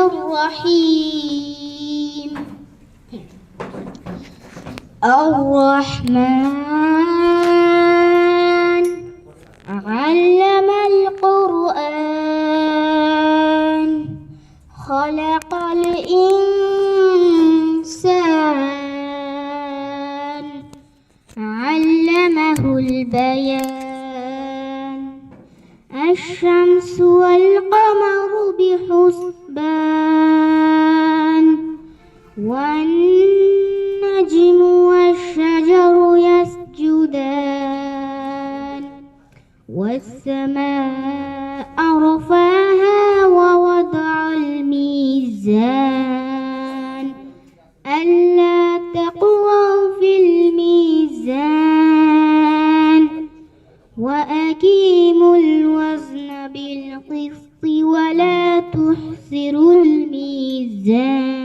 الرحيم الرحمن علم القرآن خلق الإنسان علمه البيان الشمس والقمر بحسبان والنجم والشجر يسجدان والسماء رفعها ووضع الميزان ألا تطغوا في الميزان وأقيموا الوزن بالقسط ولا تخسروا الميزان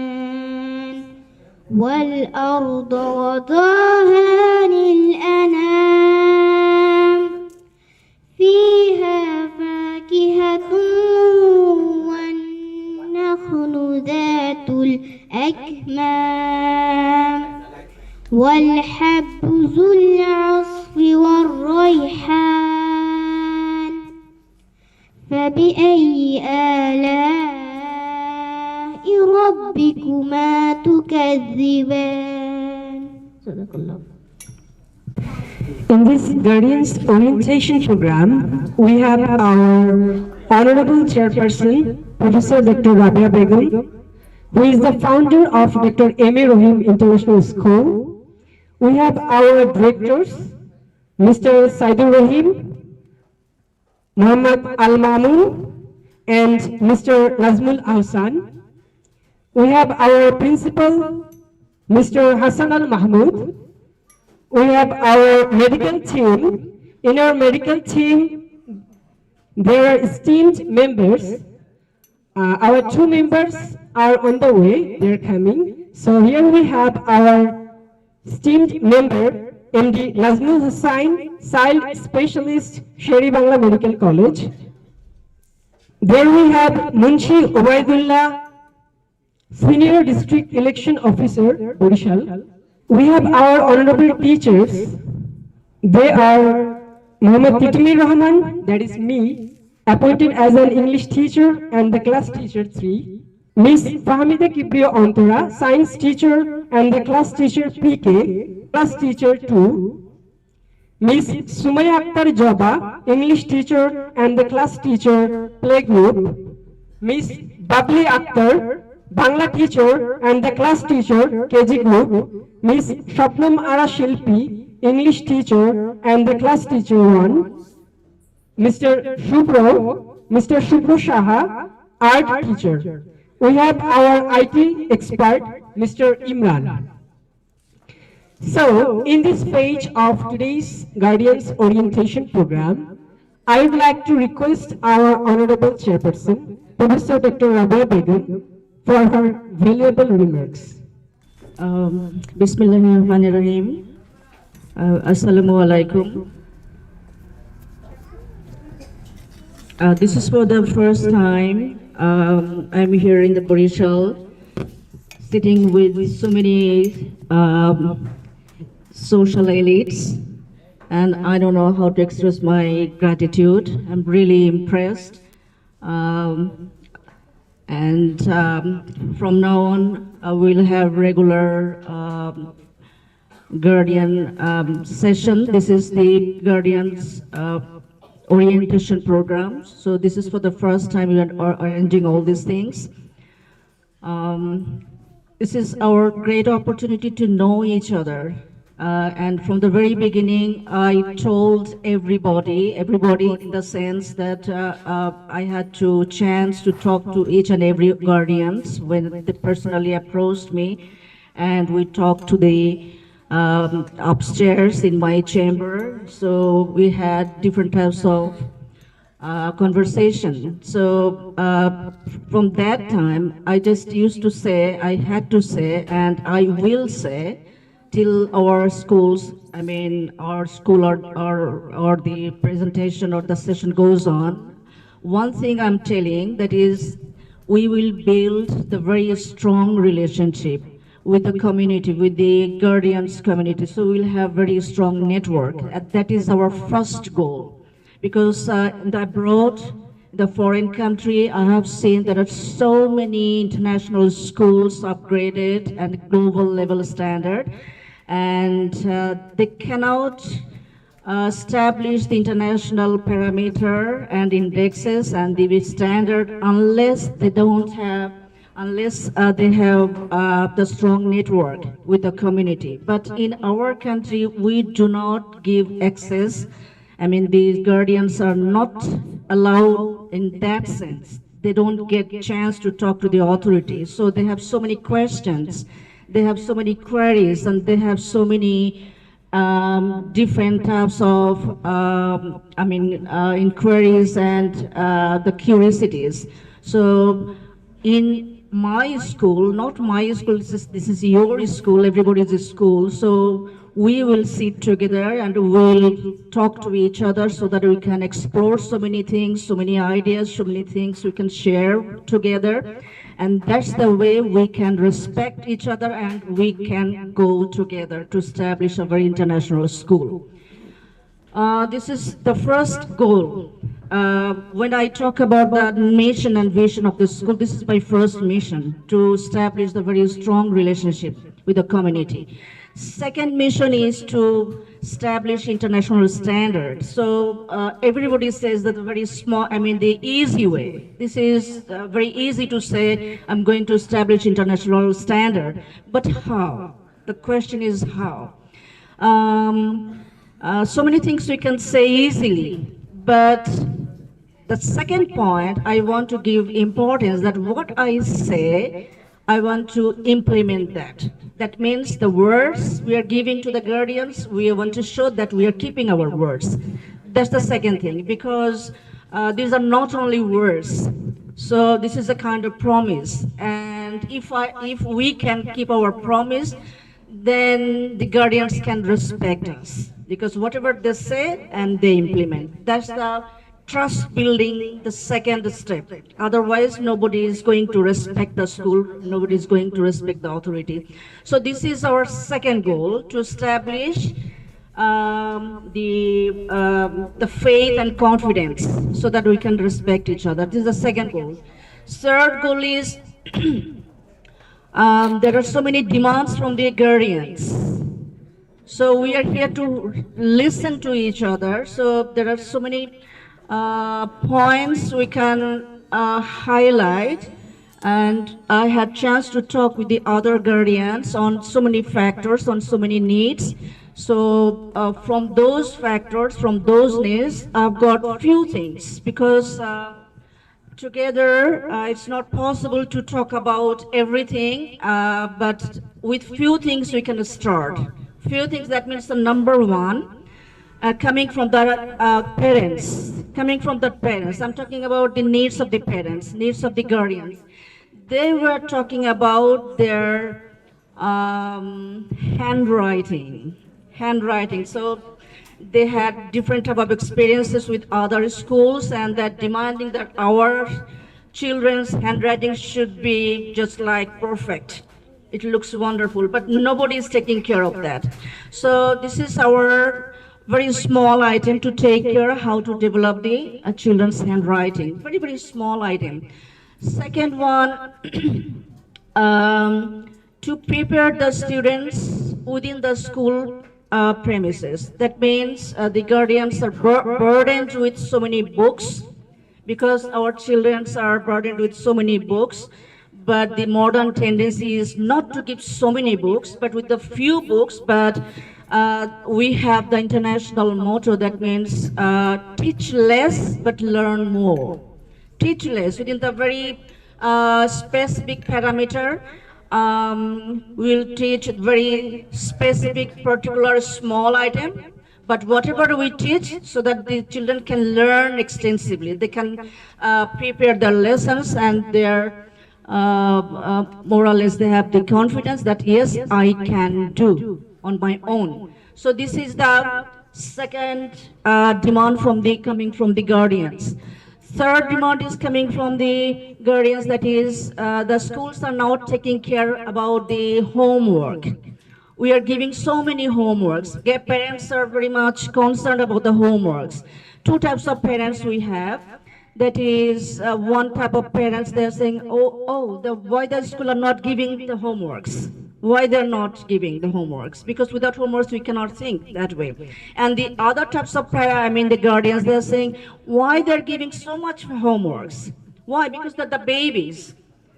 والأرض وضعها للأنام فيها فاكهة والنخل ذات الأكمام والحب ذو العصف والريحان فبأي آلاء ربكما تكذبان صدق الله. In this Guardians Orientation Program, we have our Honorable Chairperson, Professor Dr. Rabia Begum, who is the founder of Dr. M.A. Rahim International School. We have our directors, Mr. Saidur Rahim, Muhammad Al-Mamun, and Mr. Nazmul Ahsan. We have our principal, Mr. Hassan Al-Mahmoud. We have our medical team. In our medical team, there are esteemed members. Our two members are on the way, they're coming. So here we have our esteemed member, MD Nazmul Hussain, Child Specialist, Sheri Bangla Medical College. There we have Munshi Ubaidullah, Senior District Election Officer, Borishal. We have our honorable teachers. They are Muhammad Titmir Rahman, that is me, appointed as an English teacher and the class teacher 3. Miss Fahmida Kibriya Antara, science teacher and the class teacher PK, class teacher 2. Miss Sumaya Akhtar Joba, English teacher and the class teacher playgroup. Miss Babli Akhtar, Bangla teacher and the class teacher KG group. Miss Shapnam Ara Shilpi, English teacher and the class teacher 1. Mr. Shubro Shaha, art teacher. We have our IT expert, Mr. Imran. So, in this page of today's Guardians Orientation Program, I would like to request our Honorable Chairperson, Professor Dr. Rabia Begum, for her valuable remarks. Bismillahirrahmanirrahim. Assalamu alaikum. This is for the first time I'm here in the Borishal, sitting with so many social elites, and I don't know how to express my gratitude. I'm really impressed. From now on, we'll have regular Guardian session. This is the Guardians orientation program. So this is for the first time we are arranging all these things. This is our great opportunity to know each other. And from the very beginning, I told everybody in the sense that I had to chance to talk to each and every guardians when they personally approached me, and we talked to the upstairs in my chamber. So we had different types of conversation. So from that time, I just used to say, I had to say, and I will say, till our schools, I mean, our school or the presentation or the session goes on, one thing I'm telling, that is, we will build the very strong relationship with the community, with the guardians community. So we'll have very strong network. And that is our first goal. Because in the abroad, the foreign country, I have seen there are so many international schools upgraded and global level standard, and they cannot establish the international parameter and indexes and the standard unless they have the strong network with the community. But in our country, we do not give access. I mean, these guardians are not allowed in that sense. They don't get chance to talk to the authorities. So they have so many questions, they have so many queries, and they have so many different types of, inquiries and the curiosities. So in my school, not my school, this is your school, everybody's school. So we will sit together and we'll talk to each other so that we can explore so many things, so many ideas, so many things we can share together. And that's the way we can respect each other and we can go together to establish a very international school. This is the first goal. When I talk about the mission and vision of the school, this is my first mission, to establish the very strong relationship with the community. Second mission is to establish international standards. So everybody says that the very small, the easy way. This is very easy to say, I'm going to establish international standard. But how? The question is how? So many things we can say easily, but the second point I want to give importance that what I say, I want to implement that. That means the words we are giving to the guardians, we want to show that we are keeping our words. That's the second thing, because these are not only words. So this is a kind of promise. And if we can keep our promise, then the guardians can respect us. Because whatever they say and they implement. That's the trust building, the second step. Otherwise, nobody is going to respect the school, nobody is going to respect the authority. So this is our second goal, to establish the faith and confidence so that we can respect each other. This is the second goal. Third goal is there are so many demands from the guardians. So we are here to listen to each other. So there are so many points we can highlight, and I had chance to talk with the other guardians on so many factors, on so many needs. So from those factors, from those needs, I've got few things, because together it's not possible to talk about everything, but with few things we can start. Few things, that means the number one, coming from the parents, I'm talking about the needs of the parents, needs of the guardians. They were talking about their handwriting. So they had different type of experiences with other schools, and that demanding that our children's handwriting should be just like perfect. It looks wonderful, but nobody is taking care of that. So this is our very small item to take care of how to develop the children's handwriting. Very, very small item. Second one, to prepare the students within the school premises. That means the guardians are burdened with so many books, because our children are burdened with so many books. But the modern tendency is not to give so many books, but with the few books. But we have the international motto that means teach less but learn more. Teach less within the very specific parameter. We'll teach very specific, particular, small item. But whatever we teach, so that the children can learn extensively. They can prepare their lessons, and their more or less they have the confidence that yes, I can do on my own. So this is the second demand coming from the guardians. Third demand is coming from the guardians, that is, the schools are now taking care about the homework. We are giving so many homeworks. Parents are very much concerned about the homeworks. Two types of parents we have. That is, one type of parents, they're saying, why the school are not giving the homeworks? Why they're not giving the homeworks? Because without homeworks, we cannot think that way. And the other types of the guardians, they're saying, why they're giving so much homeworks? Why? Because they're the babies.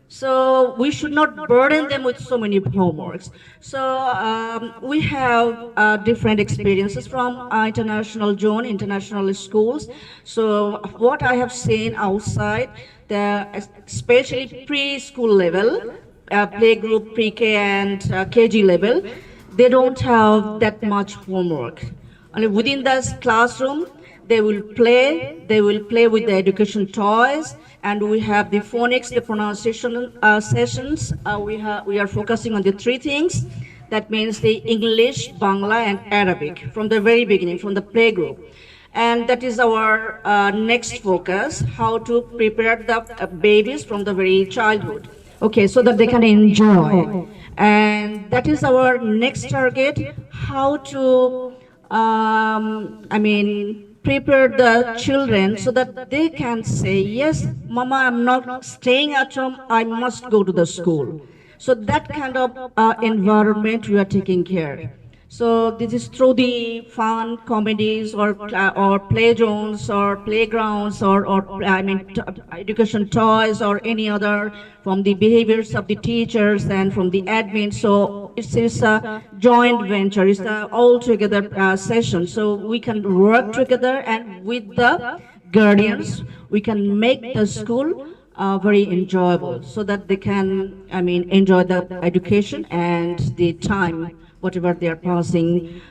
So we should not burden them with so many homeworks. So we have different experiences from international zone, international schools. So what I have seen outside, especially preschool level, playgroup, pre-K and KG level, they don't have that much homework. Only within the classroom, they will play with the education toys, and we have the phonics, the pronunciation sessions. We are focusing on the three things. That means the English, Bangla, and Arabic from the very beginning, from the playgroup. And that is our next focus, how to prepare the babies from the very childhood. Okay, so that they can enjoy. And that is our next target, how to, prepare the children so that they can say, yes, Mama, I'm not staying at home, I must go to the school. So that kind of environment we are taking care. So this is through the fun comedies or play zones or playgrounds or education toys or any other, from the behaviors of the teachers and from the admin. So it's a joint venture. It's a all together session. So we can work together, and with the guardians, we can make the school very enjoyable, so that they can, enjoy the education and the time, whatever they are passing,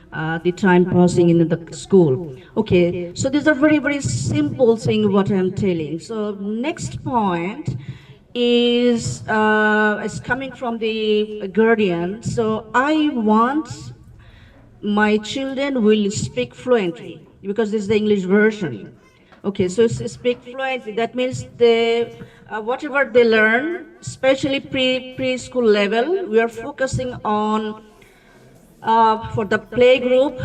the time passing in the school. Okay, so these are very, very simple thing what I'm telling. So next point is coming from the guardian. So I want my children will speak fluently, because this is the English version. Okay, so speak fluently. That means they, whatever they learn, especially preschool level, we are focusing on for the playgroup,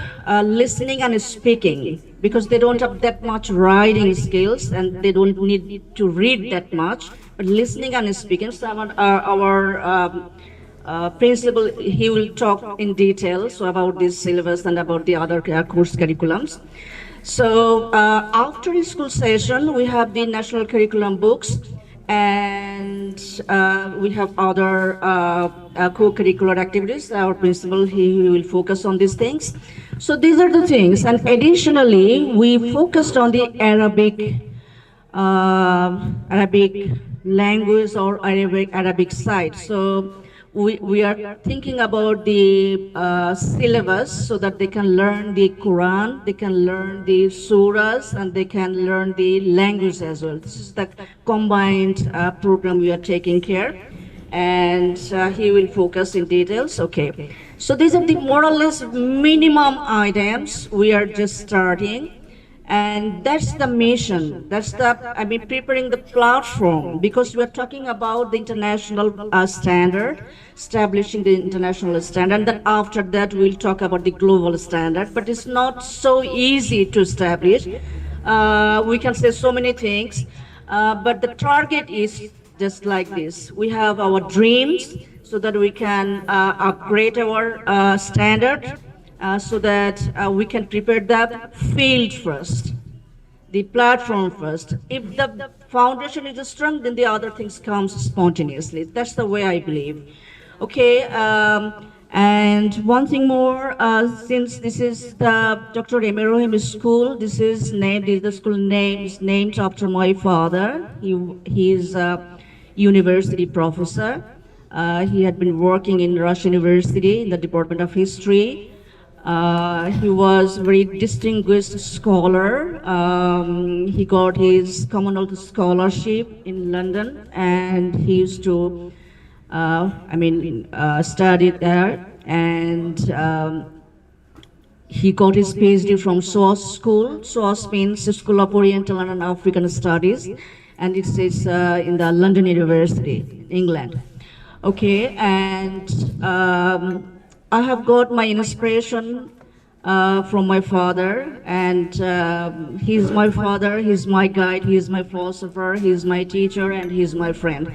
listening and speaking, because they don't have that much writing skills and they don't need to read that much. But listening and speaking, our principal, he will talk in detail so about this syllabus and about the other course curriculums. So after school session, we have the national curriculum books, and we have other co-curricular activities. Our principal, he will focus on these things. So these are the things, and additionally, we focused on the Arabic language or Arabic side. So we are thinking about the syllabus, so that they can learn the Quran, they can learn the surahs, and they can learn the language as well. This is the combined program we are taking care, and he will focus in details. Okay, so these are the more or less minimum items we are just starting. And that's the mission. That's the, preparing the platform, because we're talking about the international standard, establishing the international standard. And then after that, we'll talk about the global standard. But it's not so easy to establish. We can say so many things, but the target is just like this. We have our dreams, so that we can upgrade our standard. So that we can prepare the field first, the platform first. If the foundation is strong, then the other things come spontaneously. That's the way I believe. Okay, and one thing more, since this is the Dr. Rahim school, the school name is named after my father. He is a university professor. He had been working in Rush University in the Department of History. He was a very distinguished scholar. He got his Commonwealth Scholarship in London, and he used to, study there. And he got his PhD from SOAS School. SOAS means School of Oriental and African Studies, and it is in the London University, England. Okay, and I have got my inspiration from my father, and he's my father, he's my guide, he's my philosopher, he's my teacher, and he's my friend.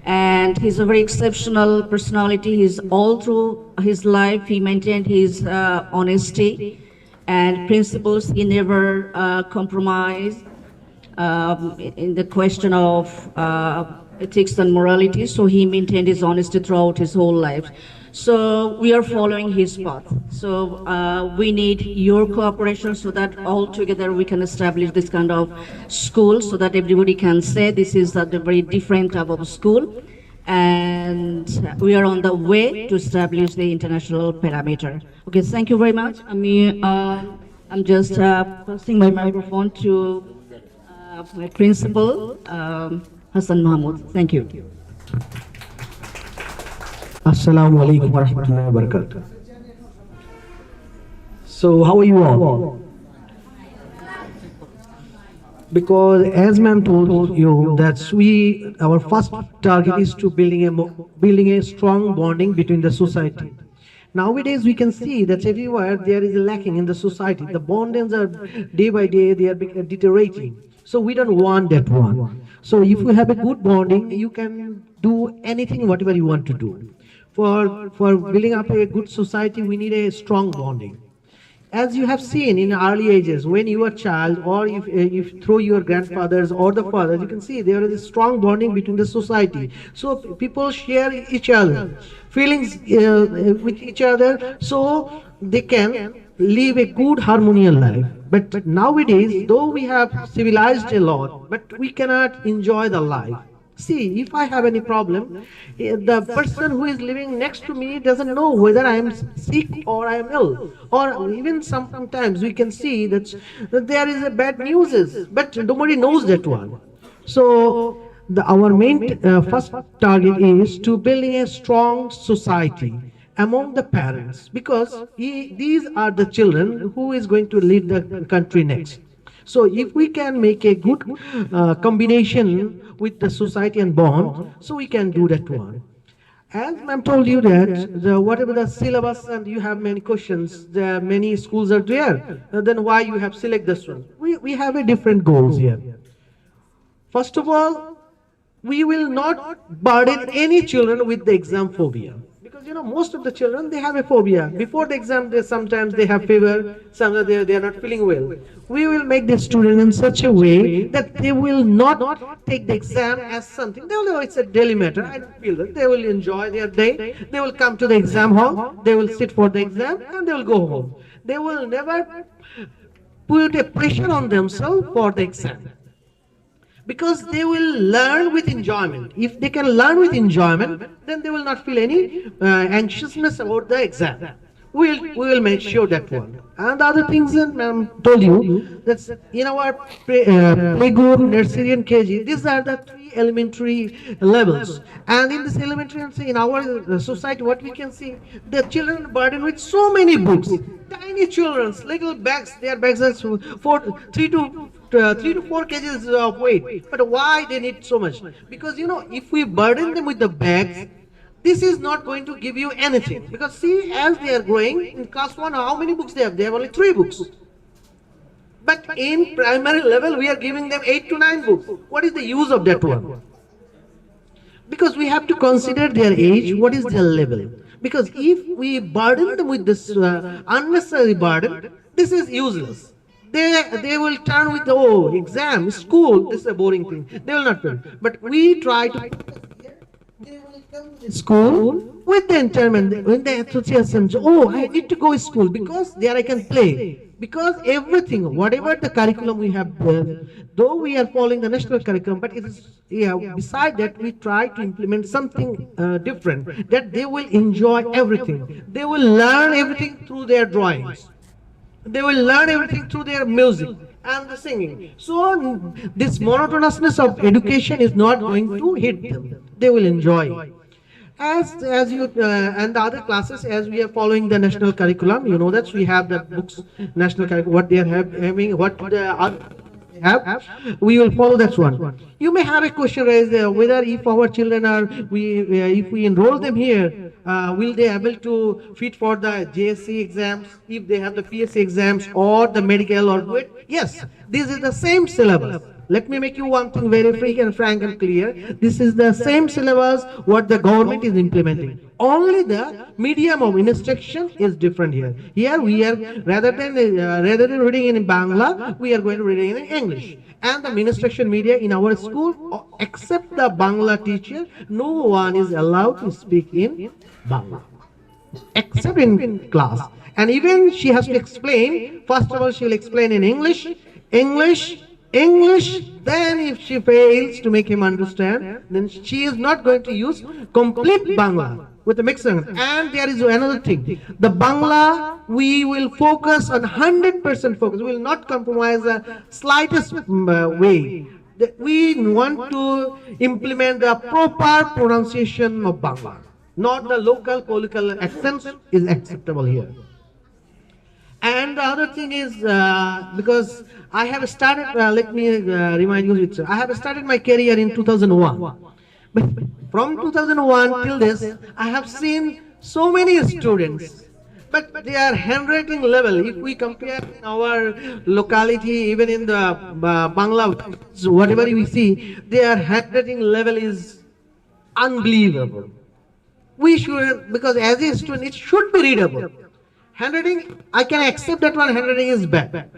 And he's a very exceptional personality. He's all through his life, he maintained his honesty and principles. He never compromised in the question of ethics and morality. So he maintained his honesty throughout his whole life. So we are following his path. So we need your cooperation so that all together we can establish this kind of school so that everybody can say this is a very different type of school. And we are on the way to establish the international parameter. Okay, thank you very much. I'm just passing my microphone to my principal, Hassan Mahmood. Thank you. Assalamu alaikum wa rahmatullahi wa barakatuh. So, how are you all? Because as ma'am told you that our first target is to building a strong bonding between the society. Nowadays we can see that everywhere there is a lacking in the society. The bondings are day by day they are deteriorating. So we don't want that one. So if you have a good bonding, you can do anything whatever you want to do. For building up a good society, we need a strong bonding. As you have seen in early ages, when you are a child, or if through your grandfathers or the fathers, you can see there is a strong bonding between the society. So people share each other feelings with each other, so they can live a good harmonious life. But nowadays, though we have civilized a lot, but we cannot enjoy the life. See, if I have any problem, the person who is living next to me doesn't know whether I am sick or I am ill. Or even sometimes we can see that there is a bad news, but nobody knows that one. So our main first target is to building a strong society among the parents, because these are the children who is going to lead the country next. So if we can make a good combination with the society and bond, so we can do that one. As ma'am told you that whatever the syllabus, and you have many questions, many schools are there, then why you have select this one? We have a different goals here. First of all, we will not burden any children with the exam phobia. Because most of the children, they have a phobia. Before the exam, sometimes they have fever, sometimes they are not feeling well. We will make the student in such a way that they will not take the exam as something. They will know it's a daily matter. I don't feel that. They will enjoy their day. They will come to the exam hall. They will sit for the exam and they will go home. They will never put a pressure on themselves for the exam. Because they will learn with enjoyment. If they can learn with enjoyment, then they will not feel any anxiousness about the exam. We will make sure that one. And the other things that I told you, that's in our playgroup, nursery and KG, these are the 3 elementary levels. And in this elementary, in our society, what we can see, the children are burdened with so many books. Tiny children, little bags, their bags are 3 to 4 kgs of weight. But why they need so much? Because if we burden them with the bags, this is not going to give you anything. Because see, as they are growing in class 1, how many books they have? They have only 3 books. But in primary level, we are giving them 8 to 9 books. What is the use of that one? Because we have to consider their age, what is their level. Because if we burden them with this unnecessary burden, this is useless. They will turn with the exam, school, this is a boring thing. They will not turn. But we try to they will come to school with the entertainment, with the enthusiasm. I need to go to school because there I can play. Because everything, whatever the curriculum we have built, though we are following the national curriculum, but it is, beside that we try to implement something different, that they will enjoy everything. They will learn everything through their drawings. They will learn everything through their music and the singing. So this monotonousness of education is not going to hit them. They will enjoy. As you and the other classes, as we are following the national curriculum, you know that we have the books, national curriculum, what they are having, what the other they have, we will follow that one. You may have a question raised whether if our children are if we enroll them here, will they able to fit for the JSC exams, if they have the PSC exams or the medical or what? Yes, this is the same syllabus. Let me make you one thing very frank and clear. This is the same syllabus what the government is implementing. Only the medium of instruction is different here. Here we are rather than reading in Bangla, we are going to reading in English. And the instruction media in our school, except the Bangla teacher, no one is allowed to speak in Bangla, except in class. And even she has to explain. First of all, she will explain in English, English, then if she fails to make him understand, then she is not going to use complete Bangla with a mixing. And there is another thing. The Bangla, we will focus on 100% focus. We will not compromise the slightest way. We want to implement the proper pronunciation of Bangla. Not the local colloquial accents is acceptable here. And the other thing is, because I have started, let me remind you, I have started my career in 2001. But from 2001 till this, I have seen so many students, but their handwriting level, if we compare in our locality, even in the Bangla, whatever we see, their handwriting level is unbelievable. We should, because as a student, it should be readable. Handwriting, I can accept that one handwriting is bad.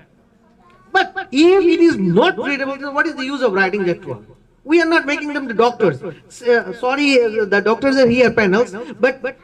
But if it is not readable, then what is the use of writing that one? We are not making them the doctors. Sorry, the doctors are here panels. But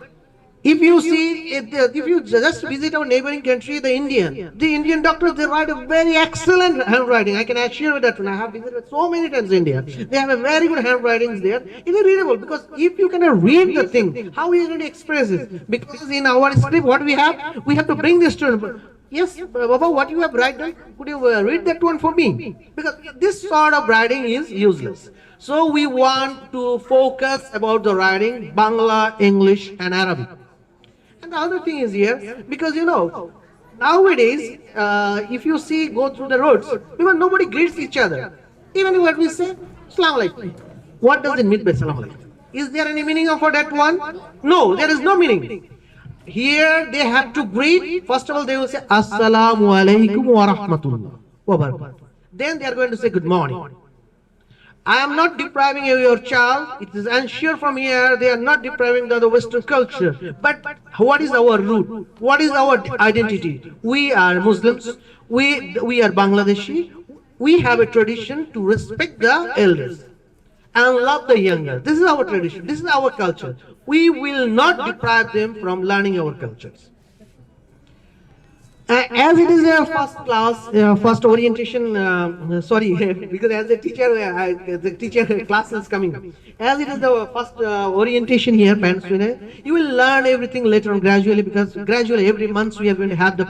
if you see, if you just visit our neighboring country, the Indian doctors, they write a very excellent handwriting. I can assure you that one. I have visited so many times India. They have a very good handwritings there. It is readable because if you cannot read the thing, how are you going to express it? Because in our script, what we have to bring this to. Yes, Baba, what you have written, could you read that one for me? Because this sort of writing is useless. So we want to focus about the writing, Bangla, English and Arabic. And the other thing is here, because you know, nowadays, if you see, go through the roads, because nobody greets each other. Even what we say, Assalamu alaikum. What does it mean by Assalamu alaikum? Is there any meaning for that one? No, there is no meaning. Here they have to greet. First of all, they will say Assalamu alaikum wa rahmatullah wa barakatuh. Then they are going to say good morning. I am not depriving your child. It is unsure from here. They are not depriving the Western culture. But what is our root? What is our identity? We are Muslims. We are Bangladeshi. We have a tradition to respect the elders and love the younger. This is our tradition. This is our culture. We will not deprive them from learning our cultures. As it is a first class, first orientation, sorry, because as a teacher, the teacher class is coming. As it is the first orientation here, parents, you will learn everything later on gradually, because gradually every month we are going to have the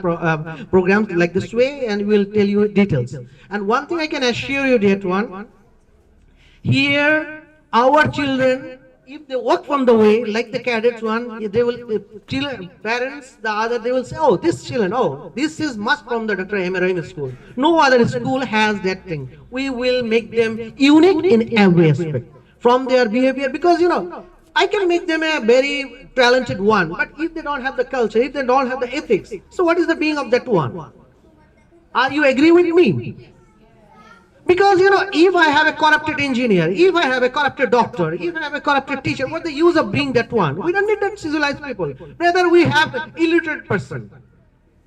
programs like this way, and we will tell you details. And one thing I can assure you, dear one, here our children, if they walk from the way, like the cadets one, they will, children, parents, the other, they will say, oh, this children, oh, this is must from the Dr. Rahim school. No other school has that thing. We will make them unique in every aspect. From their behavior, because you know, I can make them a very talented one, but if they don't have the culture, if they don't have the ethics, so what is the being of that one? Are you agree with me? Because you know, if I have a corrupted engineer, if I have a corrupted doctor, if I have a corrupted teacher, what's the use of being that one? We don't need that civilized people. Rather, we have an illiterate person.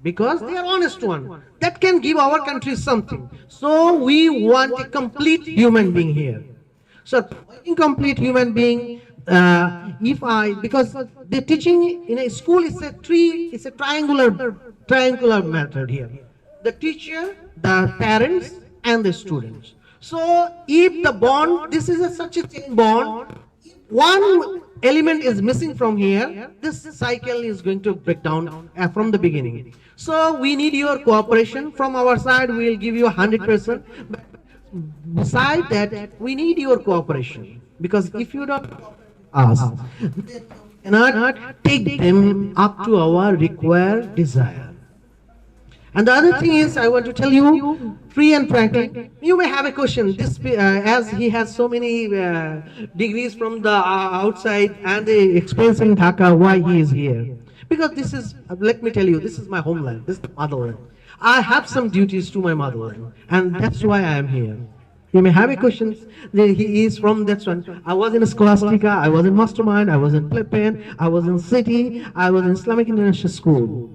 Because they are honest one. That can give our country something. So we want a complete human being here. So incomplete human being, because the teaching in a school is a triangular method here. The teacher, the parents, and the students. So if the bond, this is such a thin bond, one element is missing from here, this cycle is going to break down from the beginning. So we need your cooperation. From our side, we will give you 100%. But beside that, we need your cooperation. Because if you don't, us. They cannot take them up to our required desire. And the other thing is, I want to tell you, free and frankly, you may have a question. As he has so many degrees from the outside and the experience in Dhaka, why he is here? Because this is, let me tell you, this is my homeland, this is the motherland. I have some duties to my motherland, and that's why I am here. You may have a question. He is from that one. I was in Scholastica, I was in Mastermind, I was in Flippin, I was in City, I was in Islamic International School.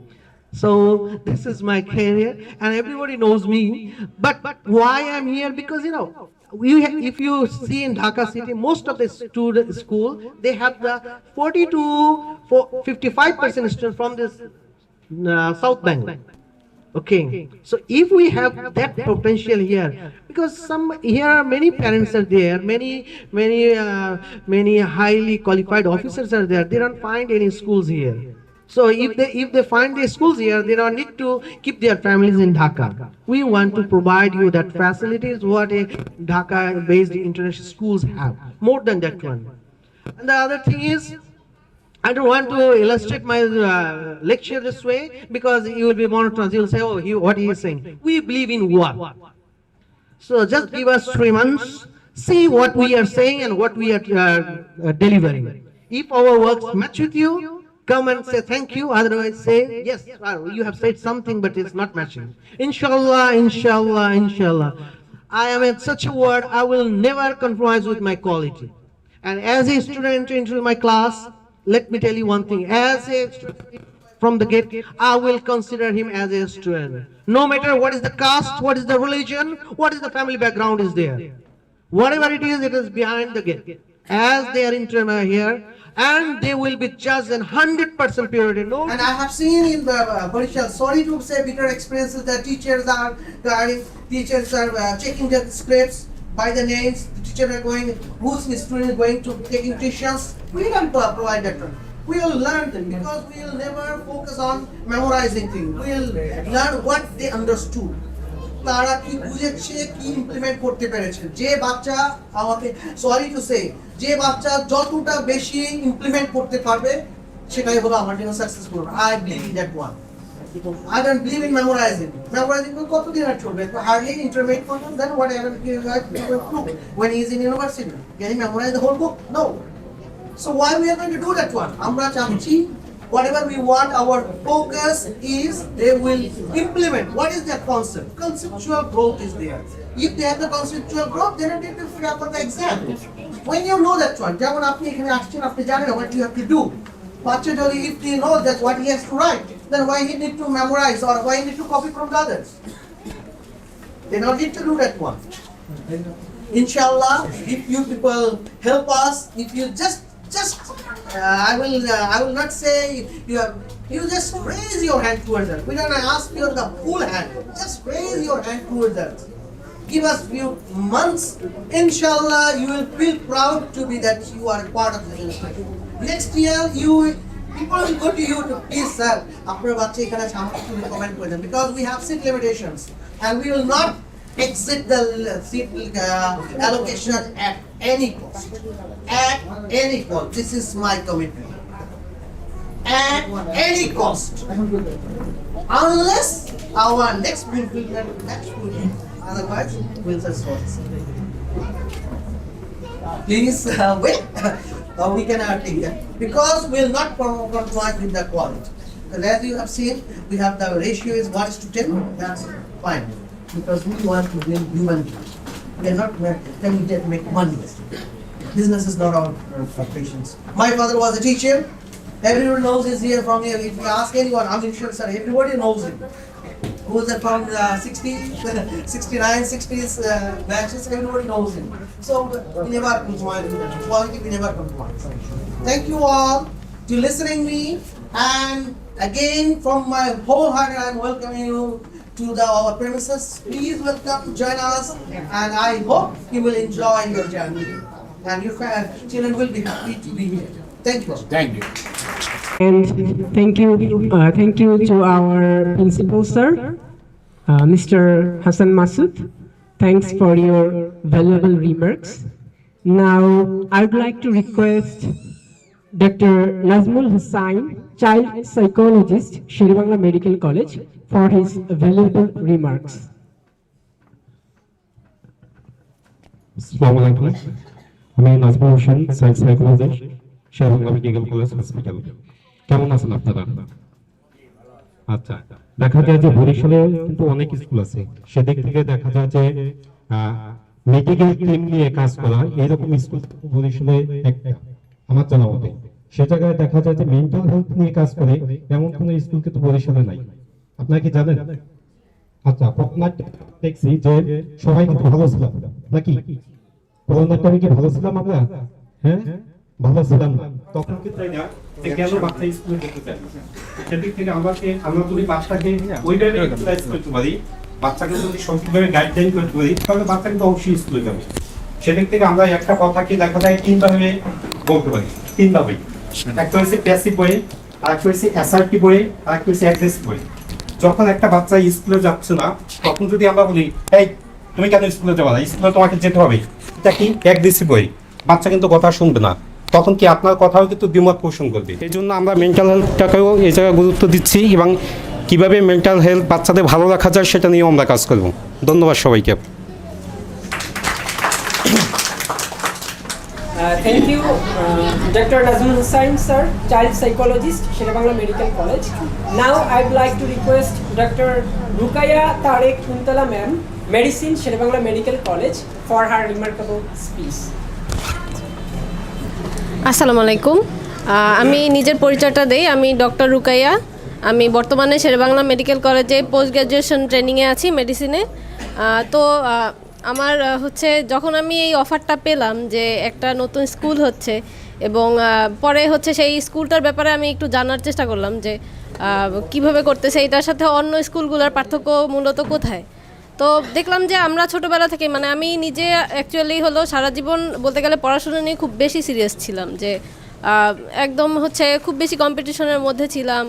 So this is my career, and everybody knows me. But why I'm here? Because if you see in Dhaka city, most of the student school, they have the 40 to 55% students from this South Bengal. Okay, so if we have that potential here, because here many parents are there, many highly qualified officers are there. They don't find any schools here. So if they find the schools here, they don't need to keep their families in Dhaka. We want to provide you that facilities what a Dhaka-based international schools have. More than that one. And the other thing is, I don't want to illustrate my lecture this way because you will be monotonous. You will say, oh, what he is saying. We believe in work. So just give us 3 months, see what we are saying and what we are delivering. If our works match with you, come and say thank you. Otherwise, say yes, you have said something, but it's not matching. Inshallah, inshallah, inshallah. I am at such a word. I will never compromise with my quality. And as a student into my class, let me tell you one thing. As a student from the gate, I will consider him as a student. No matter what is the caste, what is the religion, what is the family background is there. Whatever it is behind the gate. As they are entering here, and they will be judged in 100% purity. No. And I have seen in the Parishad, sorry to say, bitter experiences that teachers are checking their scripts by the names. The teacher are going, whose student is going to taking tuitions. We don't provide that one. We will learn them because we will never focus on memorizing things. We will learn what they understood. তারা কি বুঝেছে কি implement করতে পেরেছে যে বাচ্চা আমাকে sorry to say যে বাচ্চা যতটা বেশি ইমপ্লিমেন্ট করতে পারবে সেটাই হলো আমার জন্য successful I believe in that one I don't believe in memorizing কতদিন আর চলবে হার্ডলি ইন্টারমিডিয়েট পর্যন্ত then whatever when he is in university can he memorize the whole book no so why we are going to do that one আমরা চাচ্ছি whatever we want, our focus is they will implement. What is that concept? Conceptual growth is there. If they have the conceptual growth, then they will figure out the exam. When you know that one, যেমন আপনি এখানে আসছেন আপনি জানেন what you have to do. Particularly if he knows that what he has to write, then why he need to memorize or why he need to copy from the others? They don't need to do that one. Inshallah, if you people help us, if you just I will not say you just raise your hand towards us. We don't ask you the full hand. Just raise your hand towards us. Give us few months. Inshallah, you will feel proud to be that you are part of the institute. Next year, people will go to you to please sir. After bache ekhane samne to comment kore den because we have seat limitations and we will not exit the seat allocation at any cost. At any cost. This is my commitment. At any cost. Unless our next fulfillment match otherwise we'll just hold. Please wait. We cannot take that because we'll not compromise with the quality. Because as you have seen, we have the ratio is 1:10. That's fine. Because we want to build human beings. We are not telling to make money. Business is not our patience. My father was a teacher. Everyone knows he's here from here. If you ask anyone, I'm sure sir, everybody knows him. Who's from the 60s, 69, 60s batches, everybody knows him. So we never compromise with that. Quality we never compromise. Thank you all to listening me, and again from my whole heart I'm welcoming you to our premises. Please welcome, join us, and I hope you will enjoy your journey. And your children will be happy to be here. Thank you. Thank you. And thank you to our principal sir, Mr. Hassan Masood. Thanks for your valuable remarks. Now, I would like to request Dr. Nazmul Hussain, child psychologist, Sheribangla Medical College, for his valuable remarks. আসসালামু আলাইকুম, আমি Nazmul Hossain, child psychologist, Sher-e-Bangla medical college hospital. কেমন আছেন আপনারা? আচ্ছা, দেখা যায় যে বরিশালে কিন্তু অনেক স্কুল আছে, সেদিক থেকে দেখা যায় যে মেডিকেল টিম নিয়ে কাজ করা এইরকম স্কুল বরিশালে একটা আমার জানা মতে। সে জায়গায় দেখা যায় যে মেন্টাল হেলথ নিয়ে কাজ করে এমন কোনো স্কুল কিন্তু বরিশালে নাই। আপনারা কি জানেন? আচ্ছা, আপনার দেখছি যে সবাই কিন্তু ভালো ছিলাম নাকি? করোনার টাইমে কি ভালো ছিলাম আমরা? হ্যাঁ, ভালো ছিলাম না। তখন কি তাই না যে কেন বাচ্চা স্কুলে যেতে চায়? সেদিক থেকে আমরা যদি বাচ্চাকে ওইভাবে ইউটিলাইজ করতে পারি, বাচ্চাকে যদি সঠিকভাবে গাইডলাইন করতে পারি, তাহলে বাচ্চা কিন্তু অবশ্যই স্কুলে যাবে। সেদিক থেকে আমরা একটা কথাকে দেখা যায় তিনভাবে বলতে পারি, তিনভাবে। একটা হচ্ছে প্যাসিভ ওয়ে, আরেকটা হচ্ছে অ্যাসার্টিভ ওয়ে, আরেকটা হচ্ছে অ্যাগ্রেসিভ ওয়ে। যখন একটা বাচ্চা স্কুলে যাচ্ছে না, তখন যদি আমরা বলি, এই তুমি কেন স্কুলে যাবা না, স্কুলে তোমাকে যেতে হবে, এটা কি অ্যাগ্রেসিভ ওয়ে। বাচ্চা কিন্তু কথা শুনবে না, তখন কি আপনার কথাও কিন্তু দ্বিমত পোষণ করবে। এই জন্য আমরা মেন্টাল হেলথটাকেও এই জায়গায় গুরুত্ব দিচ্ছি এবং কিভাবে মেন্টাল হেলথ বাচ্চাদের ভালো রাখা যায় সেটা নিয়েও আমরা কাজ করব। ধন্যবাদ সবাইকে। Thank you, Dr. Nazmul Hussain, sir, child psychologist, Sheribangla Medical College. Now, I'd like to request Dr. Rukaya Tarek Kuntala ma'am, medicine, Sheribangla Medical College, for her remarkable speech. আসসালামু আলাইকুম, আমি নিজের পরিচয়টা দেই। আমি ডক্টর রুকাইয়া। আমি বর্তমানে শেরেবাংলা মেডিকেল কলেজে পোস্ট গ্র্যাজুয়েশন ট্রেনিংয়ে আছি মেডিসিনে। তো আমার হচ্ছে যখন আমি এই অফারটা পেলাম যে একটা নতুন স্কুল হচ্ছে এবং পরে হচ্ছে সেই স্কুলটার ব্যাপারে আমি একটু জানার চেষ্টা করলাম যে কিভাবে করতেছে, এটার সাথে অন্য স্কুলগুলোর পার্থক্য মূলত কোথায়। তো দেখলাম যে আমরা ছোটোবেলা থেকে মানে আমি নিজে অ্যাকচুয়ালি হলো সারা জীবন বলতে গেলে পড়াশোনা নিয়ে খুব বেশি সিরিয়াস ছিলাম, যে একদম হচ্ছে খুব বেশি কম্পিটিশনের মধ্যে ছিলাম,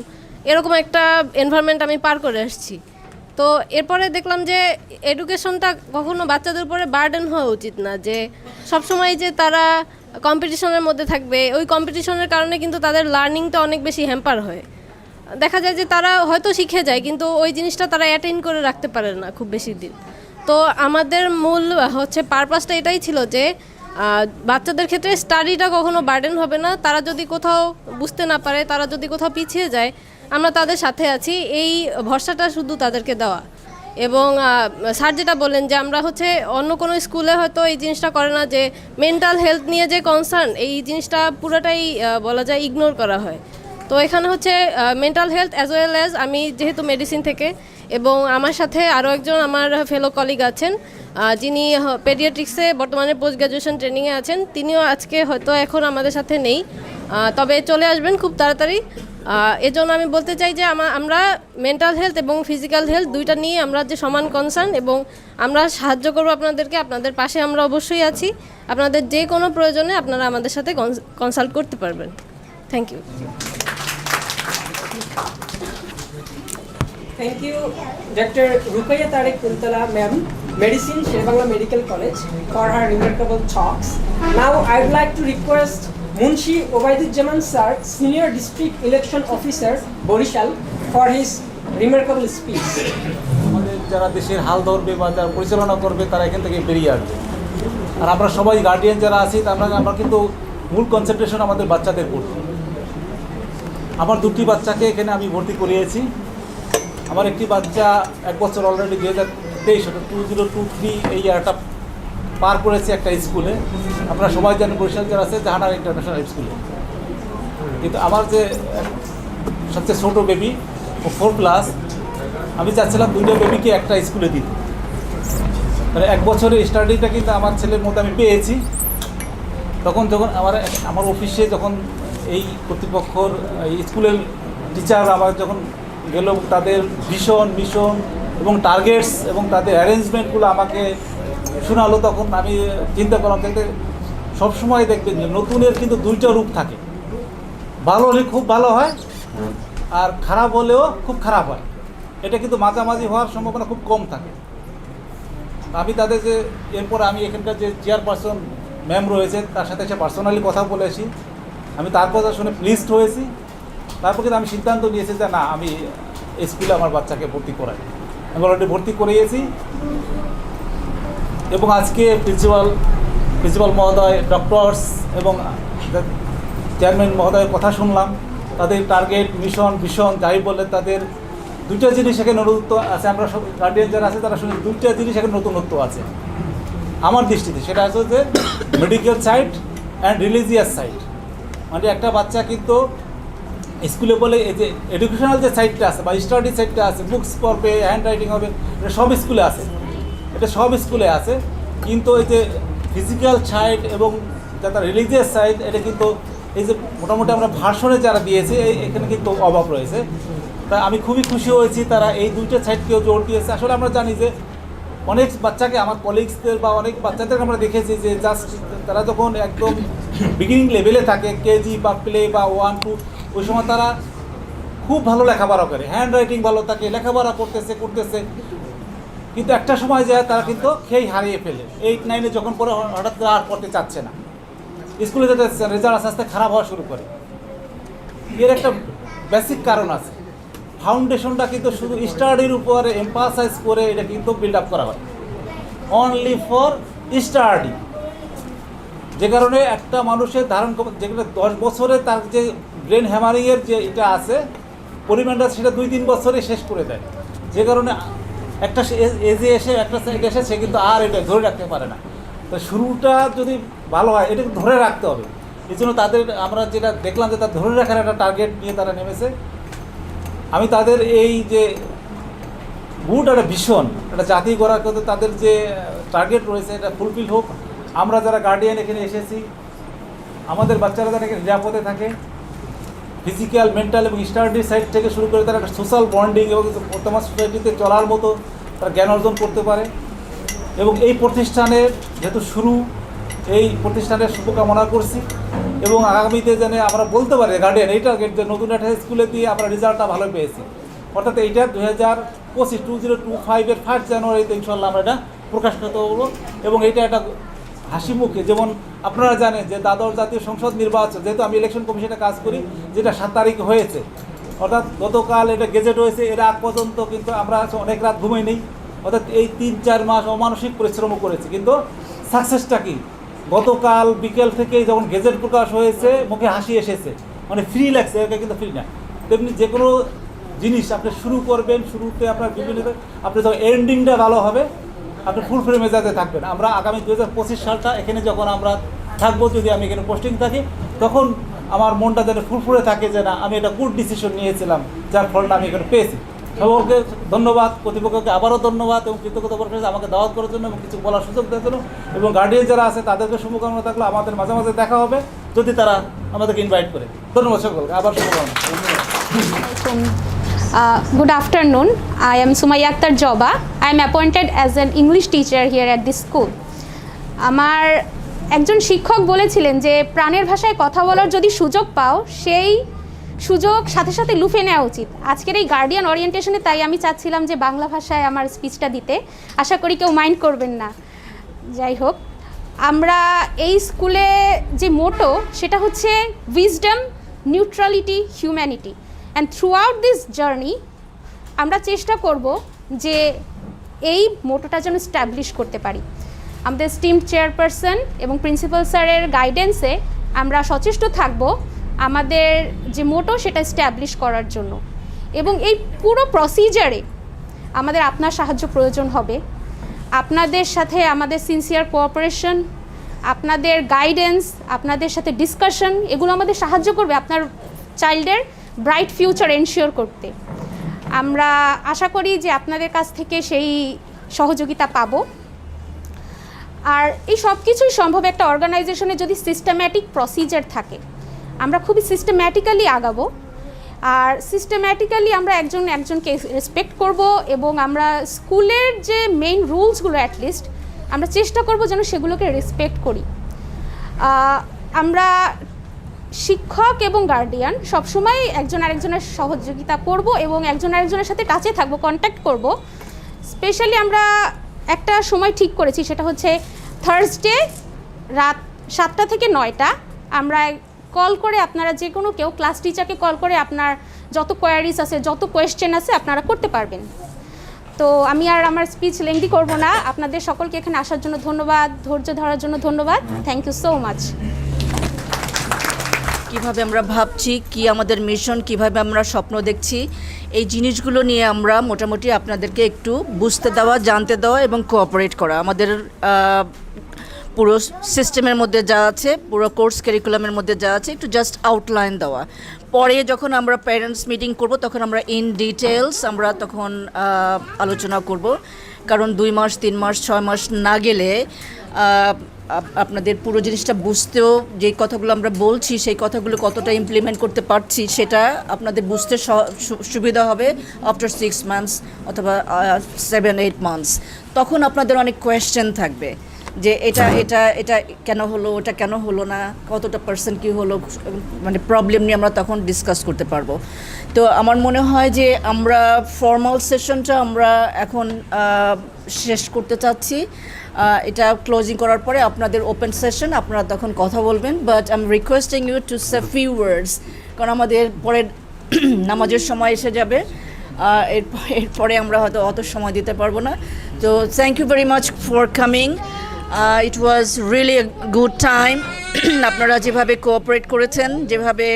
এরকম একটা এনভায়রনমেন্ট আমি পার করে আসছি। তো এরপরে দেখলাম যে এডুকেশনটা কখনো বাচ্চাদের উপরে বার্ডেন হওয়া উচিত না, যে সবসময় যে তারা কম্পিটিশনের মধ্যে থাকবে, ওই কম্পিটিশনের কারণে কিন্তু তাদের লার্নিংটা অনেক বেশি হ্যাম্পার হয়। দেখা যায় যে তারা হয়তো শিখে যায় কিন্তু ওই জিনিসটা তারা অ্যাটেইন করে রাখতে পারে না খুব বেশি দিন। তো আমাদের মূল হচ্ছে পারপাসটা এটাই ছিল যে বাচ্চাদের ক্ষেত্রে স্টাডিটা কখনো বার্ডেন হবে না। তারা যদি কোথাও বুঝতে না পারে, তারা যদি কোথাও পিছিয়ে যায়, আমরা তাদের সাথে আছি, এই ভরসাটা শুধু তাদেরকে দেওয়া। এবং স্যার যেটা বললেন যে আমরা হচ্ছে অন্য কোনো স্কুলে হয়তো এই জিনিসটা করে না, যে মেন্টাল হেলথ নিয়ে যে কনসার্ন, এই জিনিসটা পুরোটাই বলা যায় ইগনোর করা হয়। তো এখানে হচ্ছে mental health as well as আমি যেহেতু মেডিসিন থেকে, এবং আমার সাথে আরও একজন আমার ফেলো কলিগ আছেন যিনি পেডিয়াট্রিক্সে বর্তমানে পোস্ট গ্র্যাজুয়েশন ট্রেনিংয়ে আছেন, তিনিও আজকে হয়তো এখন আমাদের সাথে নেই, তবে চলে আসবেন খুব তাড়াতাড়ি। এজন্য আমি বলতে চাই যে আমরা মেন্টাল হেলথ এবং ফিজিক্যাল হেলথ দুইটা নিয়ে আমরা যে সমান কনসার্ন, এবং আমরা সাহায্য করব আপনাদেরকে, আপনাদের পাশে আমরা অবশ্যই আছি। আপনাদের যে কোনো প্রয়োজনে আপনারা আমাদের সাথে কনসাল্ট করতে পারবেন। Thank you. Thank you, Dr. Rukaya Tarek Kuntala ma'am, medicine, Sheribangla Medical College, for her remarkable talks. Now, I would like to request Munshi Obaiduzzaman sir, Senior District Election Officer, Borishal, for his remarkable speech. আমাদের যারা দেশের হাল ধরবে বা যারা পরিচালনা করবে তারা এখান থেকে বেরিয়ে আসবে। আর আমরা সবাই গার্ডিয়ান যারা আছি আমরা কিন্তু মূল কনসেন্ট্রেশন আমাদের বাচ্চাদের পড়তে। আমার দুটি বাচ্চাকে এখানে আমি ভর্তি করিয়েছি। আমার একটি বাচ্চা 1 বছর অলরেডি 2023 এই ইয়ারটা পার করেছে একটা স্কুলে। আপনারা সবাই জানেন বরিশাল যারা আছে জাহানারা ইন্টারন্যাশনাল স্কুলে। কিন্তু আমার যে সবচেয়ে ছোটো বেবি ও 4+, আমি চাচ্ছিলাম 2টা বেবিকে একটা স্কুলে দিতে। মানে 1 বছরের স্টাডিটা কিন্তু আমার ছেলের মধ্যে আমি পেয়েছি। তখন যখন আমার অফিসে যখন এই কর্তৃপক্ষর স্কুলের টিচার আমার যখন গেল, তাদের ভিশন মিশন এবং টার্গেটস এবং তাদের অ্যারেঞ্জমেন্টগুলো আমাকে শোনালো, তখন আমি চিন্তা করলাম যে সবসময় দেখবেন যে নতুনের কিন্তু 2টা রূপ থাকে। ভালো হলে খুব ভালো হয়, আর খারাপ হলেও খুব খারাপ হয়। এটা কিন্তু মাঝামাঝি হওয়ার সম্ভাবনা খুব কম থাকে। আমি তাদের যে এরপর আমি এখানকার যে চেয়ারপারসন ম্যাম রয়েছে তার সাথে এসে পার্সোনালি কথা বলেছি, আমি তার কথা শুনে প্লিজড হয়েছি। তারপর কিন্তু আমি সিদ্ধান্ত নিয়েছি যে না, আমি স্কুলে আমার বাচ্চাকে ভর্তি করাই। আমি অলরেডি ভর্তি করিয়েছি এবং আজকে প্রিন্সিপাল মহোদয়, ডক্টরস এবং চেয়ারম্যান মহোদয়ের কথা শুনলাম। তাদের টার্গেট, মিশন, ভিশন যাই বললেন, তাদের দুইটা জিনিস এখানে নতুনত্ব আছে। আমরা সব গার্ডিয়ান যারা আছে তারা শুনে দুইটা জিনিস এখানে নতুনত্ব আছে আমার দৃষ্টিতে। সেটা হচ্ছে যে medical side and religious side. মানে একটা বাচ্চা কিন্তু স্কুলে বলে এই যে এডুকেশনাল যে সাইডটা আছে বা স্টাডি সাইডটা আছে, বুকস পড়বে, হ্যান্ড রাইটিং হবে, এটা সব স্কুলে আছে, কিন্তু এই যে ফিজিক্যাল সাইড এবং যারা রিলিজিয়াস সাইড, এটা কিন্তু এই যে মোটামুটি আমরা ভার্সনে যারা দিয়েছে এখানে কিন্তু অভাব রয়েছে। তাই আমি খুবই খুশি হয়েছি তারা এই দুইটা সাইডকেও জোর দিয়েছে। আসলে আমরা জানি যে অনেক বাচ্চাকে, আমার কলিগসদের বা অনেক বাচ্চাদেরকে আমরা দেখেছি যে জাস্ট তারা যখন একদম বিগিনিং লেভেলে থাকে, কেজি বা প্লে বা 1, 2, ওই সময় তারা খুব ভালো লেখাপড়া করে, হ্যান্ড রাইটিং ভালো থাকে, লেখাপড়া করতেছে, কিন্তু একটা সময় যায় তারা কিন্তু খেয়ে হারিয়ে ফেলে। 8, 9-এ যখন পরে হঠাৎ করে আর পড়তে চাচ্ছে না, স্কুলে যেতে রেজাল্ট আস্তে আস্তে খারাপ হওয়া শুরু করে। এর একটা বেসিক কারণ আছে, ফাউন্ডেশনটা কিন্তু শুধু স্টাডির উপরে এমফাসাইজ করে এটা কিন্তু বিল্ড আপ করা হয়, অনলি ফর স্টাডি। যে কারণে একটা মানুষের যেখানে 10 বছরে তার যে ব্রেন হ্যামারিংয়ের যে এটা আছে পরিমাণটা, সেটা 2-3 বছরে শেষ করে দেয়। যে কারণে একটা এজে এসে একটা সাইডে এসে সে কিন্তু আর এটা ধরে রাখতে পারে না। তো শুরুটা যদি ভালো হয়, এটাকে ধরে রাখতে হবে। এই জন্য তাদের আমরা যেটা দেখলাম যে তার ধরে রাখার একটা টার্গেট নিয়ে তারা নেমেছে। আমি তাদের এই যে গুড একটা ভীষণ একটা জাতি গড়ার কথা, তাদের যে টার্গেট রয়েছে এটা ফুলফিল হোক। আমরা যারা গার্ডিয়ান এখানে এসেছি, আমাদের বাচ্চারা যারা এখানে নিরাপদে থাকে, ফিজিক্যাল, মেন্টাল এবং স্টাডি সাইড থেকে শুরু করে তারা একটা সোশ্যাল বন্ডিং এবং বর্তমান সোসাইটিতে চলার মতো তারা জ্ঞান অর্জন করতে পারে। এবং এই প্রতিষ্ঠানের যেহেতু শুরু, এই প্রতিষ্ঠানের শুভকামনা করছি এবং আগামীতে যেন আমরা বলতে পারি গার্ডিয়ান এই টার্গেট যে নতুন একটা স্কুলে দিয়ে আমরা রেজাল্টটা ভালো পেয়েছি। অর্থাৎ এইটা 2025 1 জানুয়ারিতে ইনশাল্লাহ আমরা এটা প্রকাশ করতে পারবো। এবং এইটা একটা হাসি মুখে, যেমন আপনারা জানেন যে দ্বাদশ জাতীয় সংসদ নির্বাচন, যেহেতু আমি ইলেকশন কমিশনে কাজ করি, যেটা 7 তারিখ হয়েছে, অর্থাৎ গতকাল এটা গেজেট হয়েছে, এর আগ পর্যন্ত কিন্তু আমরা অনেক রাত ঘুমাই নেই। অর্থাৎ এই 3-4 মাস অমানসিক পরিশ্রমও করেছি, কিন্তু সাকসেসটা কি? গতকাল বিকেল থেকেই যখন গেজেট প্রকাশ হয়েছে মুখে হাসি এসেছে, মানে ফ্রি লাগছে। এটা কিন্তু ফ্রি না। তেমনি যে কোনো জিনিস আপনি শুরু করবেন, শুরুতে আপনার বিভিন্ন আপনি যখন এন্ডিংটা ভালো হবে, আপনি ফুলফিল মেজাজে থাকবেন। আমরা আগামী 2025 সালটা এখানে যখন আমরা থাকবো, যদি আমি এখানে পোস্টিং থাকি, তখন আমার মনটা যেন ফুলফুলে থাকে যে না, আমি একটা গুড ডিসিশন নিয়েছিলাম, যার ফলটা আমি এখানে পেয়েছি। সকলকে ধন্যবাদ, কর্তৃপক্ষকে আবারও ধন্যবাদ এবং কৃতজ্ঞতা প্রকাশ আমাকে দাওয়াত করার জন্য এবং কিছু বলার সুযোগ দেওয়ার জন্য। এবং গার্ডিয়ান যারা আছে তাদেরকে শুভকামনা থাকলে আমাদের মাঝে মাঝে দেখা হবে, যদি তারা আমাদেরকে ইনভাইট করে। ধন্যবাদ সকলকে, আবার শুভকামনা। Good afternoon. I am Sumaya Akhtar Joba. I am appointed as an English teacher here at this school. আমার একজন শিক্ষক বলেছিলেন যে প্রাণের ভাষায় কথা বলার যদি সুযোগ পাও, সেই সুযোগ সাথে সাথে লুফে নেওয়া উচিত। আজকের এই গার্ডিয়ান ওরিয়েন্টেশনে তাই আমি চাচ্ছিলাম যে বাংলা ভাষায় আমার স্পিচটা দিতে। আশা করি কেউ মাইন্ড করবেন না। যাই হোক, আমরা এই স্কুলে যে মোটো, সেটা হচ্ছে wisdom, neutrality, humanity. And through out this journey আমরা চেষ্টা করব যে এই মোটোটা যেন স্ট্যাবলিশ করতে পারি। আমাদের স্টিম চেয়ারপারসন এবং প্রিন্সিপাল স্যারের গাইডেন্সে আমরা সচেষ্ট থাকব আমাদের যে মোটো সেটা স্ট্যাবলিশ করার জন্য। এবং এই পুরো প্রসিজারে আমাদের আপনার সাহায্য প্রয়োজন হবে। আপনাদের সাথে আমাদের সিনসিয়ার কোঅপারেশন, আপনাদের গাইডেন্স, আপনাদের সাথে ডিসকাশন, এগুলো আমাদের সাহায্য করবে আপনার চাইল্ডের ব্রাইট ফিউচার এনশিওর করতে। আমরা আশা করি যে আপনাদের কাছ থেকে সেই সহযোগিতা পাবো। আর এই সব কিছুই সম্ভব একটা অর্গানাইজেশনে যদি সিস্টেম্যাটিক প্রসিজার থাকে। আমরা খুবই সিস্টেম্যাটিক্যালি আগাবো, আর সিস্টেম্যাটিক্যালি আমরা একজনকে রেসপেক্ট করব এবং আমরা স্কুলের যে মেইন রুলসগুলো অ্যাটলিস্ট আমরা চেষ্টা করব যেন সেগুলোকে রেসপেক্ট করি। আমরা শিক্ষক এবং গার্ডিয়ান সবসময় একজন আরেকজনের সহযোগিতা করব এবং একজন আরেকজনের সাথে টাচে থাকবো, কন্ট্যাক্ট করব। স্পেশালি আমরা একটা সময় ঠিক করেছি, সেটা হচ্ছে থার্সডে রাত 7টা থেকে 9টা আমরা কল করে, আপনারা যে কোনো কেউ ক্লাস টিচারকে কল করে আপনার যত কোয়ারিজ আছে, যত কোয়েশ্চেন আছে আপনারা করতে পারবেন। তো আমি আর আমার স্পিচ লেংদি করব না। আপনাদের সকলকে এখানে আসার জন্য ধন্যবাদ, ধৈর্য ধরার জন্য ধন্যবাদ। Thank you so much. কিভাবে আমরা ভাবছি, কি আমাদের মিশন, কিভাবে আমরা স্বপ্ন দেখছি, এই জিনিসগুলো নিয়ে আমরা মোটামুটি আপনাদেরকে একটু বুঝতে দেওয়া, জানতে দেওয়া এবং কোঅপারেট করা। আমাদের পুরো সিস্টেমের মধ্যে যা আছে, পুরো কোর্স কারিকুলামের মধ্যে যা আছে, একটু জাস্ট আউটলাইন দেওয়া। পরে যখন আমরা প্যারেন্টস মিটিং করব তখন আমরা ইন ডিটেলস আমরা তখন আলোচনা করব, কারণ 2 মাস 3 মাস 6 মাস না গেলে আপনাদের পুরো জিনিসটা বুঝতেও, যে কথাগুলো আমরা বলছি সেই কথাগুলো কতটা ইমপ্লিমেন্ট করতে পারছি সেটা আপনাদের বুঝতে সুবিধা হবে আফটার 6 মান্থস অথবা 7-8 মান্থস। তখন আপনাদের অনেক কোয়েশ্চেন থাকবে যে এটা এটা এটা কেন হলো, ওটা কেন হলো না, কতটা পার্সেন্ট কী হলো, মানে প্রবলেম নিয়ে আমরা তখন ডিসকাস করতে পারবো। তো আমার মনে হয় যে আমরা ফর্মাল সেশনটা আমরা এখন শেষ করতে চাচ্ছি। এটা ক্লোজিং করার পরে আপনাদের ওপেন সেশন, আপনারা তখন কথা বলবেন। But I am requesting you to say few words, কারণ আমাদের পরে নামাজের সময় এসে যাবে, এরপরে আমরা হয়তো অত সময় দিতে পারবো না। তো thank you very much for coming. It was really a good time. আপনারা যেভাবে কোঅপারেট করেছেন, যেভাবে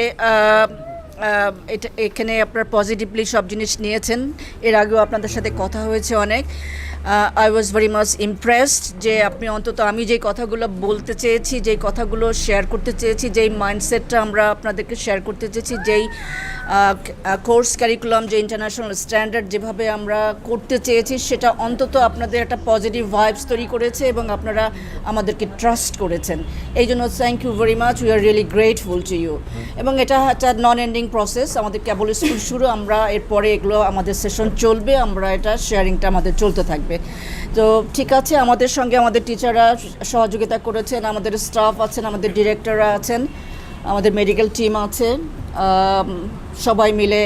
এখানে আপনারা পজিটিভলি সব জিনিস নিয়েছেন, এর আগেও আপনাদের সাথে কথা হয়েছে অনেক। I was very much impressed যে আপনি অন্তত আমি যেই কথাগুলো বলতে চেয়েছি, যেই কথাগুলো শেয়ার করতে চেয়েছি, যেই মাইন্ডসেটটা আমরা আপনাদেরকে শেয়ার করতে চেয়েছি, যেই কোর্স কারিকুলাম, যে ইন্টারন্যাশনাল স্ট্যান্ডার্ড যেভাবে আমরা করতে চেয়েছি, সেটা অন্তত আপনাদের একটা পজিটিভ ভাইবস তৈরি করেছে এবং আপনারা আমাদেরকে ট্রাস্ট করেছেন। এই জন্য thank you very much, we are really grateful to you. এবং এটা একটা নন এন্ডিং প্রসেস, আমাদের কেবল স্কুল শুরু, আমরা এরপরে এগুলো আমাদের সেশন চলবে, আমরা এটা শেয়ারিংটা আমাদের চলতে থাকবে। তো ঠিক আছে, আমাদের সঙ্গে আমাদের টিচাররা সহযোগিতা করেছেন, আমাদের স্টাফ আছেন, আমাদের ডিরেক্টররা আছেন, আমাদের মেডিকেল টিম আছে, সবাই মিলে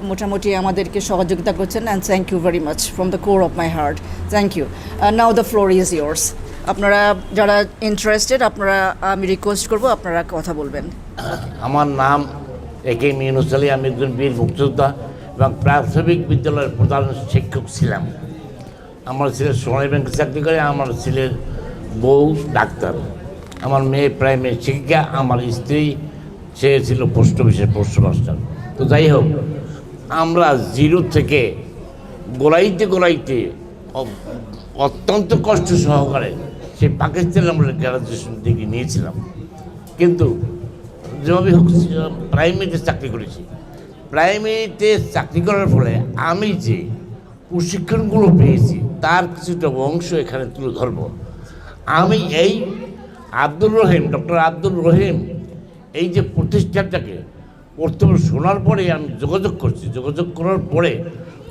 মোটামুটি আমাদেরকে সহযোগিতা করছেন। And thank you very much from the core of my heart. Thank you. Now the floor is yours. আপনারা যারা ইন্টারেস্টেড, আপনারা, আমি রিকোয়েস্ট করব আপনারা কথা বলবেন। আমার নাম একে মিনুস আলী, আমি একজন বীর মুক্তিযোদ্ধা এবং প্রাথমিক বিদ্যালয়ের প্রধান শিক্ষক ছিলাম। আমার ছেলে সোনালী ব্যাংকে চাকরি করে, আমার ছেলের বউ ডাক্তার, আমার মেয়ে প্রাইমারি শিক্ষিকা, আমার স্ত্রী সে ছিল পোস্ট অফিসের পোস্ট মাস্টার। তো যাই হোক, আমরা জিরো থেকে গোলাইতে অত্যন্ত কষ্ট সহকারে সেই পাকিস্তানে আমরা গ্রাজুয়েশন ডিগ্রি নিয়েছিলাম। কিন্তু যেভাবে হোক প্রাইমারিতে চাকরি করেছি। প্রাইমারিতে চাকরি করার ফলে আমি যে প্রশিক্ষণগুলো পেয়েছি তার কিছুটা অংশ এখানে তুলে ধরব। আমি এই আব্দুর রহিম, ডক্টর আব্দুর রহিম, এই যে প্রতিষ্ঠানটাকে প্রথমে শোনার পরে আমি যোগাযোগ করছি। যোগাযোগ করার পরে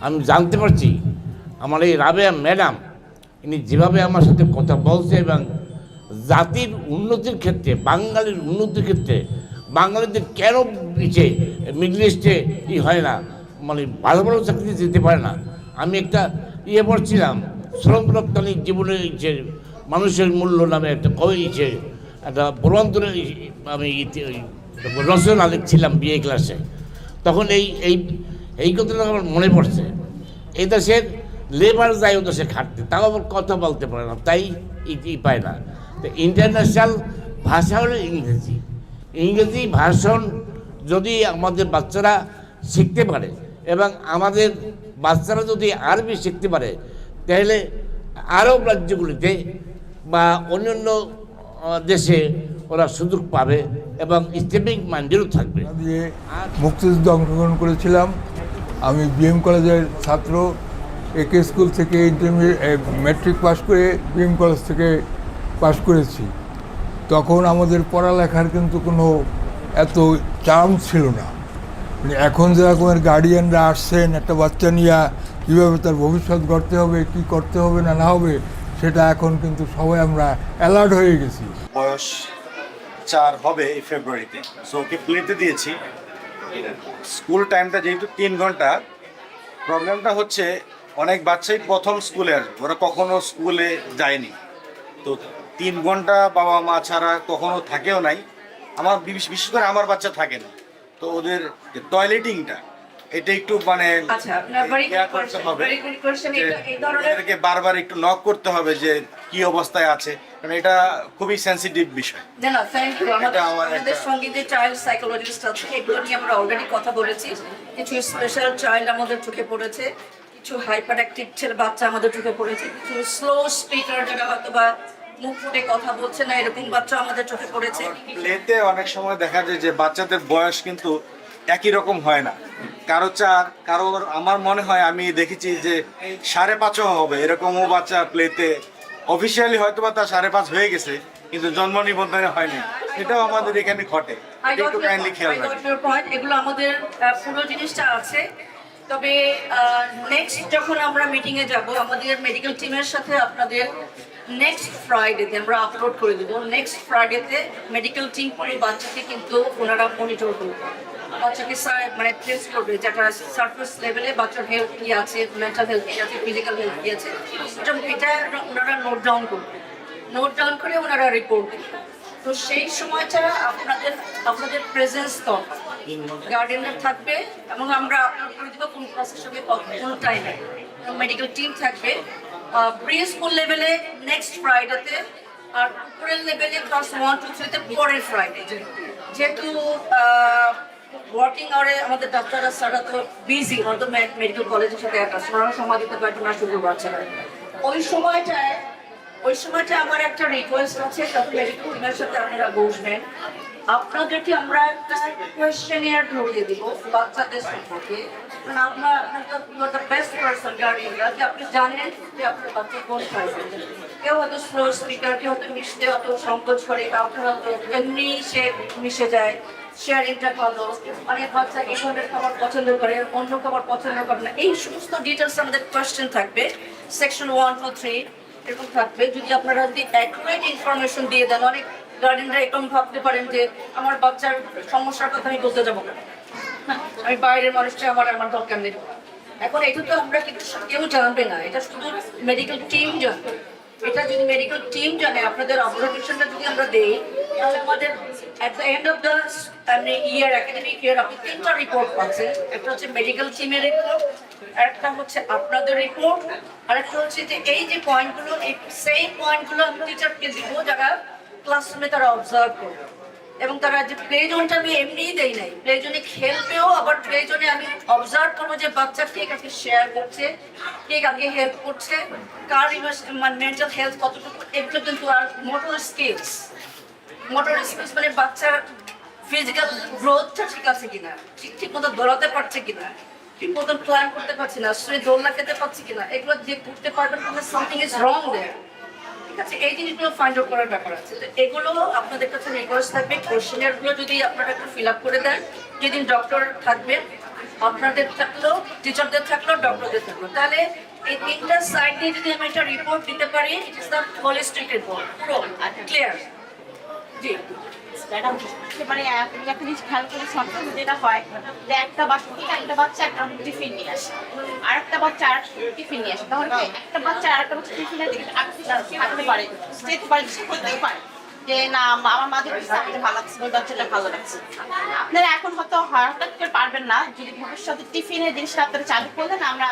আমি জানতে পারছি আমার এই রাবেয়া ম্যাডাম, ইনি যেভাবে আমার সাথে কথা বলছে এবং জাতির উন্নতির ক্ষেত্রে, বাঙালির উন্নতির ক্ষেত্রে, বাঙালিদের কেন পিছিয়ে মিডল ইস্টে হয় না, মানে ভালো ভালো চাকরি যেতে পারে না। আমি একটা পড়ছিলাম, শ্রম রপ্তানি জীবনের যে মানুষের মূল্য নামে একটা একটা প্রবন্ধনে আমি রচনা লিখছিলাম বিএ ক্লাসে। তখন এই কথাটা আমার মনে পড়ছে। এই দেশের লেবার যায় ও দেশে খাটতে, তাও আবার কথা বলতে পারে না, তাই পায় না। তো ইন্টারন্যাশনাল ভাষা হলো ইংরেজি। ইংরেজি ভাষণ যদি আমাদের বাচ্চারা শিখতে পারে এবং আমাদের বাচ্চারা যদি আরবি শিখতে পারে, তাহলে আরব রাজ্যগুলিতে বা অন্যান্য দেশে ওরা সুযোগ পাবে এবং স্টেপিং মাইন্ডেরও থাকবে। দিয়ে মুক্তিযুদ্ধে অংশগ্রহণ করেছিলাম। আমি বিএম কলেজের ছাত্র। একে স্কুল থেকে ম্যাট্রিক পাস করে বিএম কলেজ থেকে পাস করেছি। তখন আমাদের পড়ালেখার কিন্তু কোনো এত চার্ম ছিল না। মানে এখন যেরকমের গার্ডিয়ানরা আসছেন একটা বাচ্চা নিয়ে কীভাবে তার ভবিষ্যৎ গড়তে হবে, কি করতে হবে না না হবে, সেটা এখন কিন্তু সবাই আমরা অ্যালার্ট হয়ে গেছি। বয়স 4 হবে এই ফেব্রুয়ারিতে। সো ওকে প্লেতে দিয়েছি। স্কুল টাইমটা যেহেতু 3 ঘন্টা, প্রবলেমটা হচ্ছে অনেক বাচ্চাই প্রথম স্কুলে আসবে, ওরা কখনো স্কুলে যায়নি। তো 3 ঘন্টা বাবা মা ছাড়া কখনো থাকেও নাই। আমার বিশেষ করে আমার বাচ্চা থাকে না, তো ওদের যে টয়লেটিংটা এটা একটু মানে আচ্ছা, আপনার very good care করতে question, হবে, very good question. যে এই ধরনের এদেরকে বারবার একটু নক করতে হবে যে কি অবস্থায় আছে, কারণ এটা খুবই সেনসিটিভ বিষয়। না থ্যাংক ইউ। এটা আমার আমাদের একটা- সঙ্গে যে চাইল্ড সাইকোলজিস্ট আছে এগুলো নিয়ে আমরা অলরেডি কথা বলেছি। কিছু স্পেশাল চাইল্ড আমাদের চোখে পড়েছে, কিছু হাইপার অ্যাক্টিভ ছেলে বাচ্চা আমাদের চোখে পড়েছে, কিছু স্লো স্পিকার যারা হয়তো বা মুখ ফুটে কথা বলছে না এরকম বাচ্চা আমাদের চোখে পড়েছে। প্লেতে অনেক সময় দেখা যায় যে বাচ্চাদের বয়স কিন্তু একই রকম হয় না, কারো 4, কারো আমার মনে হয় আমি দেখেছি যে 5.5 হবে এরকমও বাচ্চা প্লেতে অফিসিয়ালি হয়তো বা তার 5.5 হয়ে গেছে কিন্তু জন্ম নিবন্ধনে হয়নি। এটাও আমাদের এখানে ঘটে, এটা একটু কাইন্ডলি খেয়াল রাখবেন। এগুলো আমাদের পুরো জিনিসটা আছে। তবে নেক্সট যখন আমরা মিটিংয়ে যাব আমাদের মেডিকেল টিমের সাথে আপনাদের নেক্সট ফ্রাইডেতে আমরা আপলোড করে দেবো। নেক্সট ফ্রাইডেতে মেডিকেল টিম পুরো বাচ্চাকে কিন্তু ওনারা মনিটর করবে, বাচ্চাকে মানে টেস্ট করবে যেটা সারফেস লেভেলে বাচ্চার হেলথ কি আছে, মেন্টাল হেলথ কি আছে, ফিজিক্যাল হেলথ কি আছে, এটা ওনারা নোট ডাউন করবে। নোট ডাউন করে ওনারা রিপোর্ট দেবে। তো সেই সময়টা আপনাদের প্রেজেন্স দরকার, গার্ডিয়ানরা থাকবে এবং আমরা আপলোড করে দেবো কোন ক্লাসের সঙ্গে কোন টাইমে মেডিকেল টিম থাকবে। প্রি স্কুল লেভেলে নেক্সট ফ্রাইডেতে, আর উপরের লেভেলে ক্লাস 1, 2, 3-তে পরের ফ্রাইডে। যেহেতু ওয়ার্কিং আওয়ারে আমাদের ডাক্তাররা সারা তো বিজি, হয়তো মেডিকেল কলেজের সাথে একটা সময় দিতে পারবে না শুধু বাচ্চারা। ওই সময়টা আমার একটা রিকোয়েস্ট আছে, তারপরে মেডিকেল টিমের সাথে আপনারা বসবেন। আপনাদেরকে আমরা একটা কোয়েশ্চেনিয়ার ধরিয়ে দিব বাচ্চাদের সম্পর্কে। আপনি জানেন যে আপনার বাচ্চা কোন সাইজের। কেউ হয়তো স্লো স্পিকার, কেউ হয়তো মিশতে অত সংকোচ করে, আপনার হয়তো এমনি সে মিশে যায়, শেয়ারিংটা ভালো। অনেক বাচ্চা এই ধরনের খাবার পছন্দ করে, অন্য খাবার পছন্দ করে না। এই সমস্ত ডিটেলস আমাদের কোয়েশ্চেন থাকবে সেকশন 1, 2, 3 এরকম থাকবে। যদি আপনারা যদি অ্যাকুরেট ইনফরমেশন দিয়ে দেন, অনেক গার্ডিয়ানরা এরকম ভাবতে পারেন যে আমার বাচ্চার সমস্যার কথা আমি বলতে যাবো না, আমি বাইরের মানুষটা আমার দরকার নেই। এখন এটা তো আমরা কিন্তু কেউ জানবে না, এটা শুধু মেডিকেল টিম জানবে। এটা যদি মেডিকেল টিম জানে, আপনাদের অবজারভেশনটা যদি আমরা দেই, তাহলে আমাদের at the end of the year, academic year, আপনি 3টা রিপোর্ট পাচ্ছেন। একটা হচ্ছে মেডিকেল টিমের রিপোর্ট, একটা হচ্ছে আপনাদের রিপোর্ট, আর একটা হচ্ছে যে এই যে পয়েন্টগুলো, এই সেম পয়েন্টগুলো আমি টিচারকে দিব যারা ক্লাসরুমে তারা অবজার্ভ করবে। এবং তারা যে প্লে জোনটা আমি এমনিই দেই নাই, প্লে জোনে খেলবেও, আবার প্লে জোনে আমি অবজার্ভ করবো যে বাচ্চা কে কাকে শেয়ার করছে, কে কাকে হেল্প করছে, কার মেন্টাল হেলথ কতটুকু। এগুলো কিন্তু আর মোটর স্কিলস মানে বাচ্চার ফিজিক্যাল গ্রোথটা ঠিক আছে কিনা, ঠিক মতো দৌড়াতে পারছে কিনা, ঠিক মতো প্ল্যান করতে পারছি না, সে দোলনা খেতে পারছে কিনা, এগুলো যে করতে পারবেন তাহলে সামথিং ইজ রং দেয়ার। ঠিক আছে, এই জিনিসগুলো ফাইন্ড আউট করার ব্যাপার আছে। তো এগুলো আপনাদের কাছে রিকোয়েস্ট থাকবে, কোশ্চেনারগুলো যদি আপনারা একটু ফিল আপ করে দেন। যেদিন ডক্টর থাকবে, আপনাদের থাকলো, টিচারদের থাকলো, ডক্টরদের থাকলো, তাহলে এই 3টা সাইড নিয়ে যদি আমি একটা রিপোর্ট দিতে পারি, it is the holistic report, পুরো ক্লিয়ার। জি ম্যাডাম, এবারে একটা জিনিস খেয়াল করে সবসময় যেটা হয় যে একটা বাচ্চা একটা টিফিন নিয়ে আসে, আর একটা বাচ্চা আর টিফিন নিয়ে আসে, তাহলে একটা বাচ্চা আর একটা বাচ্চা টিফিনের দিকে থাকতে পারে, যেতে পারে, করতেই পারে যে না আমার মাঝে ভালো লাগছে, ওই বাচ্চাটা ভালো লাগছে। আপনারা এখন হয়তো হঠাৎ করে পারবেন না, যদি ভবিষ্যতে টিফিনের জিনিসটা আপনারা চালু করলেন, আমরা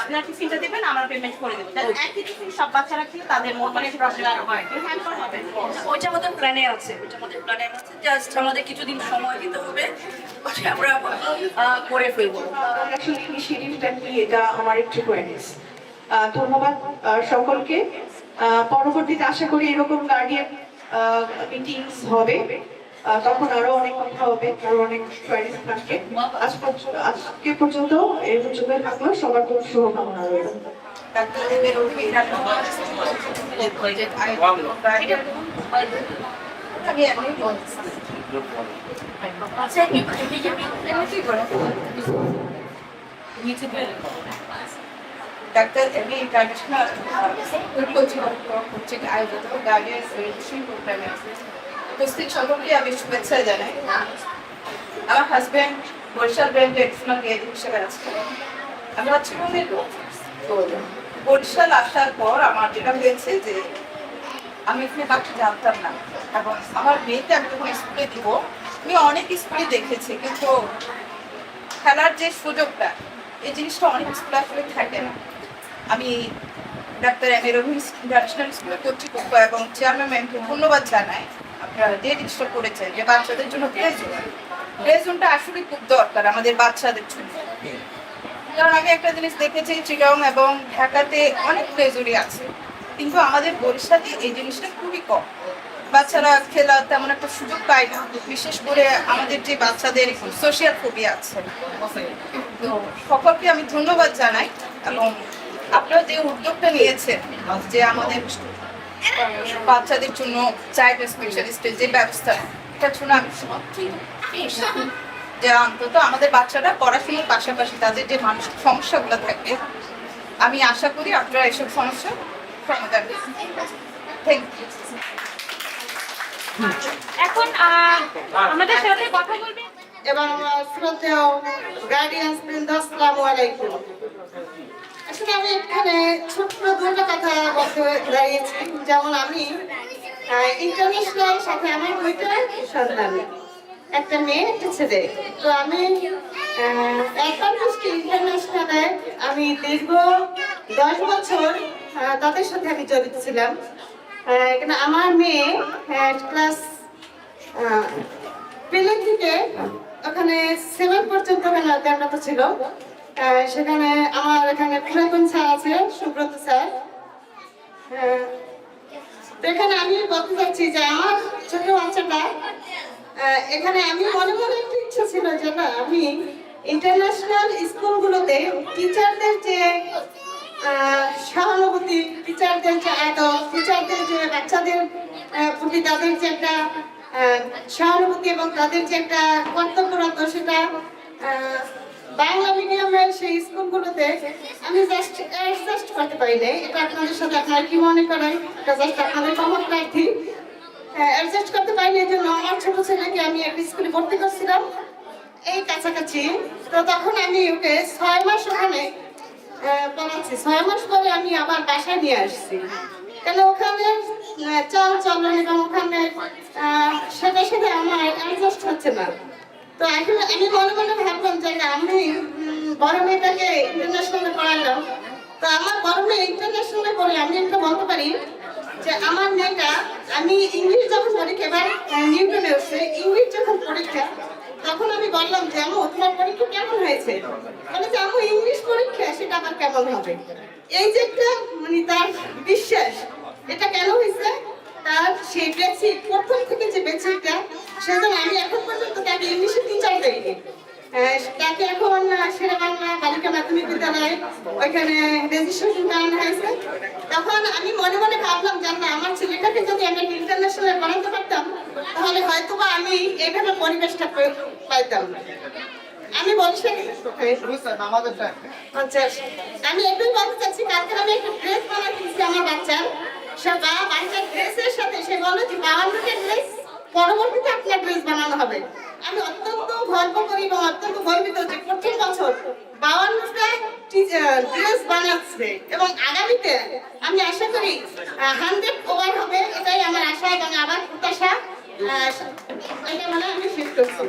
আপনারা টিফিনটা দেবেন, আমরা পেমেন্ট করে দেবো। একই টিফিন সব বাচ্চারা খেলে তাদের মনে প্রবলেম হবে, হ্যাম্পার হবে। ওইটা আমাদের প্ল্যানে আছে, জাস্ট আমাদের কিছুদিন সময় দিতে হবে, আমরা করে ফেলবো। এটা আমার একটু ধন্যবাদ সকলকে। পরবর্তীতে আশা করি এরকম গার্ডিয়ান মিটিংস হবে, তখন আরো অনেক কথা হবে, আরো অনেক কোয়েরিজ থাকবে। আজকে পর্যন্ত এই পর্যন্ত থাকলো, সবার জন্য শুভকামনা রইল। ডাক্তার এমনি ইন্টারন্যাশনাল কোচিং আয়োজিত গার্ডিয়ান রেজিস্ট্রেশন প্রোগ্রামে উপস্থিত সকলকে আমি শুভেচ্ছা জানাই। আমার হাজব্যান্ড বরিশাল ব্র্যান্ডের এক্সটার্নাল গেট হিসেবে আছে। আমি হচ্ছে বরিশাল আসার পর আমার যেটা হয়েছে যে আমি এখানে বাকি জানতাম না, এবং আমার মেয়েকে আমি যখন স্কুলে দিব, আমি অনেক স্কুলে দেখেছি, কিন্তু খেলার যে সুযোগটা, এই জিনিসটা অনেক স্কুলে আসলে থাকে না। আমি doctor M A Rahim international স্কুলের কর্তৃপক্ষ এবং চেয়ারম্যান ম্যামকে ধন্যবাদ জানাই। আপনারা যে জিনিসটা করেছেন যে বাচ্চাদের জন্য প্লে জোনটা আসলে খুব দরকার আমাদের বাচ্চাদের জন্য। কারণ আমি একটা জিনিস দেখেছি, চিটাগং এবং ঢাকাতে অনেক প্লে জোনই আছে, কিন্তু আমাদের বরিশালে এই জিনিসটা খুবই কম। বাচ্চারা খেলা তেমন একটা সুযোগ পায় না, বিশেষ করে আমাদের যে বাচ্চাদের সোশিয়াল ফোবিয়া আছে। তো সকলকে আমি ধন্যবাদ জানাই, এবং আপনারা যে উদ্যোগটা নিয়েছেন যে আমাদের বাচ্চাদের জন্য চাইল্ড স্পেশালিস্টের যে ব্যবস্থা, এটার জন্য আমি যে অন্তত আমাদের বাচ্চারা পড়াশোনার পাশাপাশি তাদের যে মানসিক সমস্যাগুলো থাকবে, আমি আশা করি আপনারা এসব সমস্যা সমাধান করবেন। Thank you. এখন আমাদের সাথে কথা বলবেন এবং শ্রদ্ধেয় গার্ডিয়ান্স বৃন্দ, আসসালামু আলাইকুম। আসলে আমি এখানে ছোট্ট দুটো কথা বলতে দাঁড়িয়েছি। যেমন আমি ইন্টারন্যাশনাল সাথে আমার দুইটা সন্তান, একটা মেয়ে একটা ছেলে। তো আমি ইন্টারন্যাশনালে আমি দীর্ঘ 10 বছর তাদের সাথে আমি জড়িত ছিলাম। এখানে আমার মেয়ে ক্লাস প্লে থেকে ওখানে 7 পর্যন্ত কেন্দ্রত ছিল। সেখানে আমার এখানে পুরাতন স্যার আছে, সুব্রত স্যার। তো এখানে আমি বলতে চাচ্ছি যে আমার ছোট বাচ্চাটা এখানে আমি মনে মনে একটা ইচ্ছা ছিল যে না, আমি ইন্টারন্যাশনাল স্কুলগুলোতে টিচারদের যে সহানুভূতি, টিচারদের যে আদর, টিচারদের যে বাচ্চাদের প্রতি তাদের যে একটা সহানুভূতি এবং তাদের যে একটা কর্তব্যরত, সেটা বাংলা মিডিয়ামের সেই স্কুলগুলোতে আমি জাস্ট অ্যাডজাস্ট করতে পারি না। এটা আপনাদের সাথে আপনারা কি মনে করেন, এটা জাস্ট আপনাদের ক্ষমা প্রার্থী। অ্যাডজাস্ট করতে পারিনি, এই জন্য আমার ছোট ছেলেকে আমি একটা স্কুলে ভর্তি করছিলাম এই কাছাকাছি। তো তখন আমি ওকে 6 মাস ওখানে পড়াচ্ছি। 6 মাস পরে আমি আবার বাসায় নিয়ে আসছি, কেন ওখানে চাল চলন এবং ওখানে সেটা সেটা আমার অ্যাডজাস্ট হচ্ছে না। তো এখন আমি মনে মনে ভাবলাম যে আমি বড় মেয়েটাকে ইন্টারন্যাশনালে পড়ালাম, তো আমার বড় মেয়ে ইন্টারন্যাশনালে পড়ে আমি একটা বলতে পারি যে আমার মেয়েটা, আমি ইংলিশ যখন পরীক্ষা, এবার নিউটনে হচ্ছে ইংলিশ যখন পরীক্ষা, তখন আমি বললাম যে আম্মু তোমার পরীক্ষা কেমন হয়েছে, বলে যে আম্মু ইংলিশ পরীক্ষা সেটা আবার কেমন হবে। এই যে একটা মানে তার বিশ্বাস, এটা কেন হয়েছে, তার সেই বেসিক প্রথম থেকে যে বেসিকটা, সেজন্য আমি এখন পর্যন্ত তাকে ইংলিশে টিচার দেইনি। তাকে এখন শেরে বাংলা বালিকা মাধ্যমিক বিদ্যালয়ে ওইখানে রেজিস্ট্রেশন করানো হয়েছে। তখন আমি মনে মনে ভাবলাম যে না, আমার ছেলেটাকে যদি আমি ইন্টারন্যাশনালে পড়াতে পারতাম, তাহলে হয়তো বা আমি এইভাবে পরিবেশটা পাইতাম। আমি বলছি আচ্ছা, আমি একটু বলতে চাচ্ছি, কালকে আমি একটা ড্রেস বানাচ্ছি আমার বাচ্চার। সে বাচ্চার ড্রেসের সাথে সে বললো যে 52টা ড্রেস পরবর্তীতে আপনার ড্রেস বানানো হবে। আমি অত্যন্ত গর্ব করি এবং অত্যন্ত গর্বিত যে প্রত্যেক বছর 52টা ড্রেস বানাচ্ছে, এবং আগামীতে আমি আশা করি 100 ওভার হবে, এটাই আমার আশা এবং আবার প্রত্যাশা। এটা মানে আমি শেষ করছি।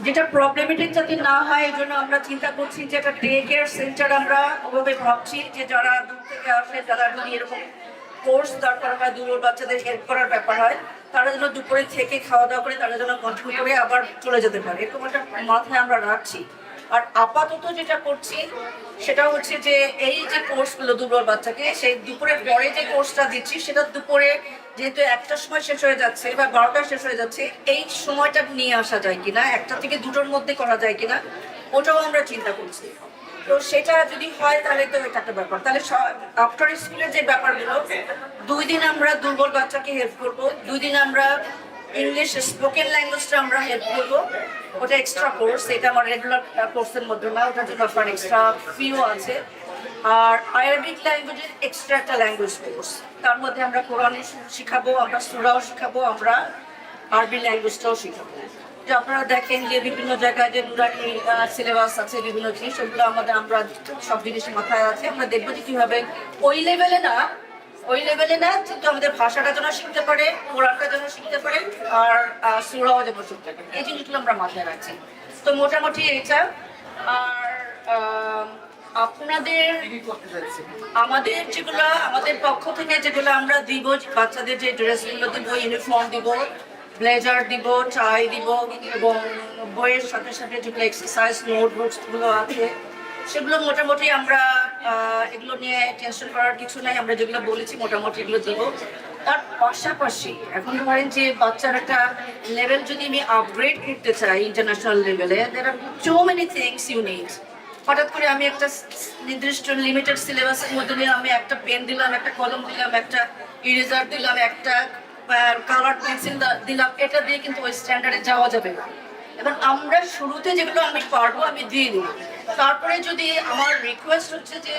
যেটা প্রবলেমেটিক যাতে না হয়, এই জন্য আমরা চিন্তা করছি যে একটা ডে কেয়ার সেন্টার আমরা ওভাবে ভাবছি যে যারা দূর থেকে আসে, যারা যদি এরকম কোর্স দরকার হয়, দুর্বল বাচ্চাদের হেল্প করার ব্যাপার হয়, তারা যেন দুপুরে থেকে খাওয়া দাওয়া করে তারা যেন কন্টিনিউ করে আবার চলে যেতে পারে, এরকম একটা মাথায় আমরা রাখছি। আর আপাতত যেটা করছি সেটা হচ্ছে যে এই যে কোর্সগুলো দুর্বল বাচ্চাকে, সেই দুপুরের পরে যে কোর্সটা দিচ্ছি, সেটা দুপুরে যেহেতু 1টার সময় শেষ হয়ে যাচ্ছে বা 12টা শেষ হয়ে যাচ্ছে, এই সময়টা নিয়ে আসা যায় কিনা, 1টা থেকে 2টোর মধ্যে করা যায় কিনা, ওটাও আমরা চিন্তা করছি। তো সেটা যদি হয় তাহলে তো এটা একটা ব্যাপার। তাহলে আফটার স্কুলের যে ব্যাপারগুলো, 2 দিন আমরা দুর্বল বাচ্চাকে হেল্প করবো, 2 দিন আমরা ইংলিশ স্পোকেন ল্যাঙ্গুয়েজটা আমরা হেল্প করবো, ওটা এক্সট্রা কোর্স, এটা আমার রেগুলার কোর্সের মধ্যে না, ওটার জন্য আপনার এক্সট্রা ফিও আছে। আর আরবিক ল্যাঙ্গুয়েজের এক্সট্রা একটা ল্যাঙ্গুয়েজ কোর্স, তার মধ্যে আমরা কোরআন শিখাবো, আমরা সূরাও শিখাবো, আমরা আরবি ল্যাঙ্গুয়েজটাও শিখাবো। যে আপনারা দেখেন যে বিভিন্ন জায়গায় যে নুরানি সিলেবাস আছে, বিভিন্ন জিনিস, ওগুলো আমরা সব জিনিস মাথায় আছে। আমরা দেখবো যে কীভাবে ওই লেভেলে না কিন্তু আমাদের ভাষাটা যেন শিখতে পারে, কোরআনটা যেন শিখতে পারে, আর সূরাও যেন শিখতে পারে। এই জিনিসগুলো আমরা মাথায় রাখছি। তো মোটামুটি এটা। আর আপনাদের আমাদের পক্ষ থেকে যেগুলো আমরা দিব, বাচ্চাদের যে ড্রেসগুলো দিব, ইউনিফর্ম দিব, ব্লেজার দিব, টাই দিব, এবং বইয়ের সাথে সাথে যেগুলো এক্সারসাইজ নোটবুকসগুলো আছে সেগুলো মোটামুটি আমরা এগুলো নিয়ে টেনশন করার কিছু নাই। আমরা যেগুলো বলেছি মোটামুটি এগুলো দিব। তার পাশাপাশি এখন ধরেন যে বাচ্চার একটা লেভেল যদি আমি আপগ্রেড করতে চাই ইন্টারন্যাশনাল লেভেলে, দের আর so many things you need. হঠাৎ করে আমি একটা নির্দিষ্ট লিমিটেড সিলেবাসের মধ্যে নিয়ে আমি একটা পেন দিলাম, একটা কলম দিলাম, একটা ইরেজার দিলাম, একটা কালার পেন্সিল দিলাম, এটা দিয়ে কিন্তু ওই স্ট্যান্ডার্ডে যাওয়া যাবে না। এবং আমরা শুরুতে যেগুলো আমি পারবো আমি দিয়ে দিই। তারপরে যদি আমার রিকোয়েস্ট হচ্ছে যে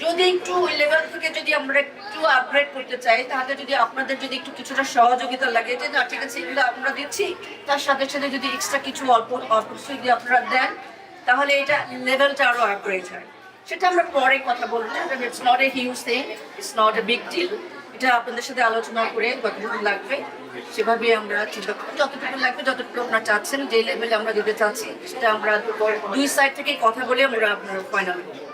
যদি একটু ওই লেভেল থেকে যদি আমরা একটু আপগ্রেড করতে চাই, তাহলে যদি আপনাদের যদি একটু কিছুটা সহযোগিতা লাগে যে না ঠিক আছে এগুলো আমরা দিচ্ছি, তার সাথে সাথে যদি এক্সট্রা কিছু অল্প যদি আপনারা দেন, তাহলে এটা লেভেলটা আরও আপগ্রেড হয়। সেটা আমরা পরে কথা বলবো। It's not a huge thing, it's not a big deal. এটা আপনাদের সাথে আলোচনা করে কতটুকু লাগবে সেভাবে আমরা চিন্তা করবো। যতটুকু লাগবে, যতটুকু আপনারা চাচ্ছেন, যে লেভেলে আমরা দিতে চাচ্ছি, সেটা আমরা দুই সাইড থেকেই কথা বলে আমরা আপনারা ফাইনাল করবো।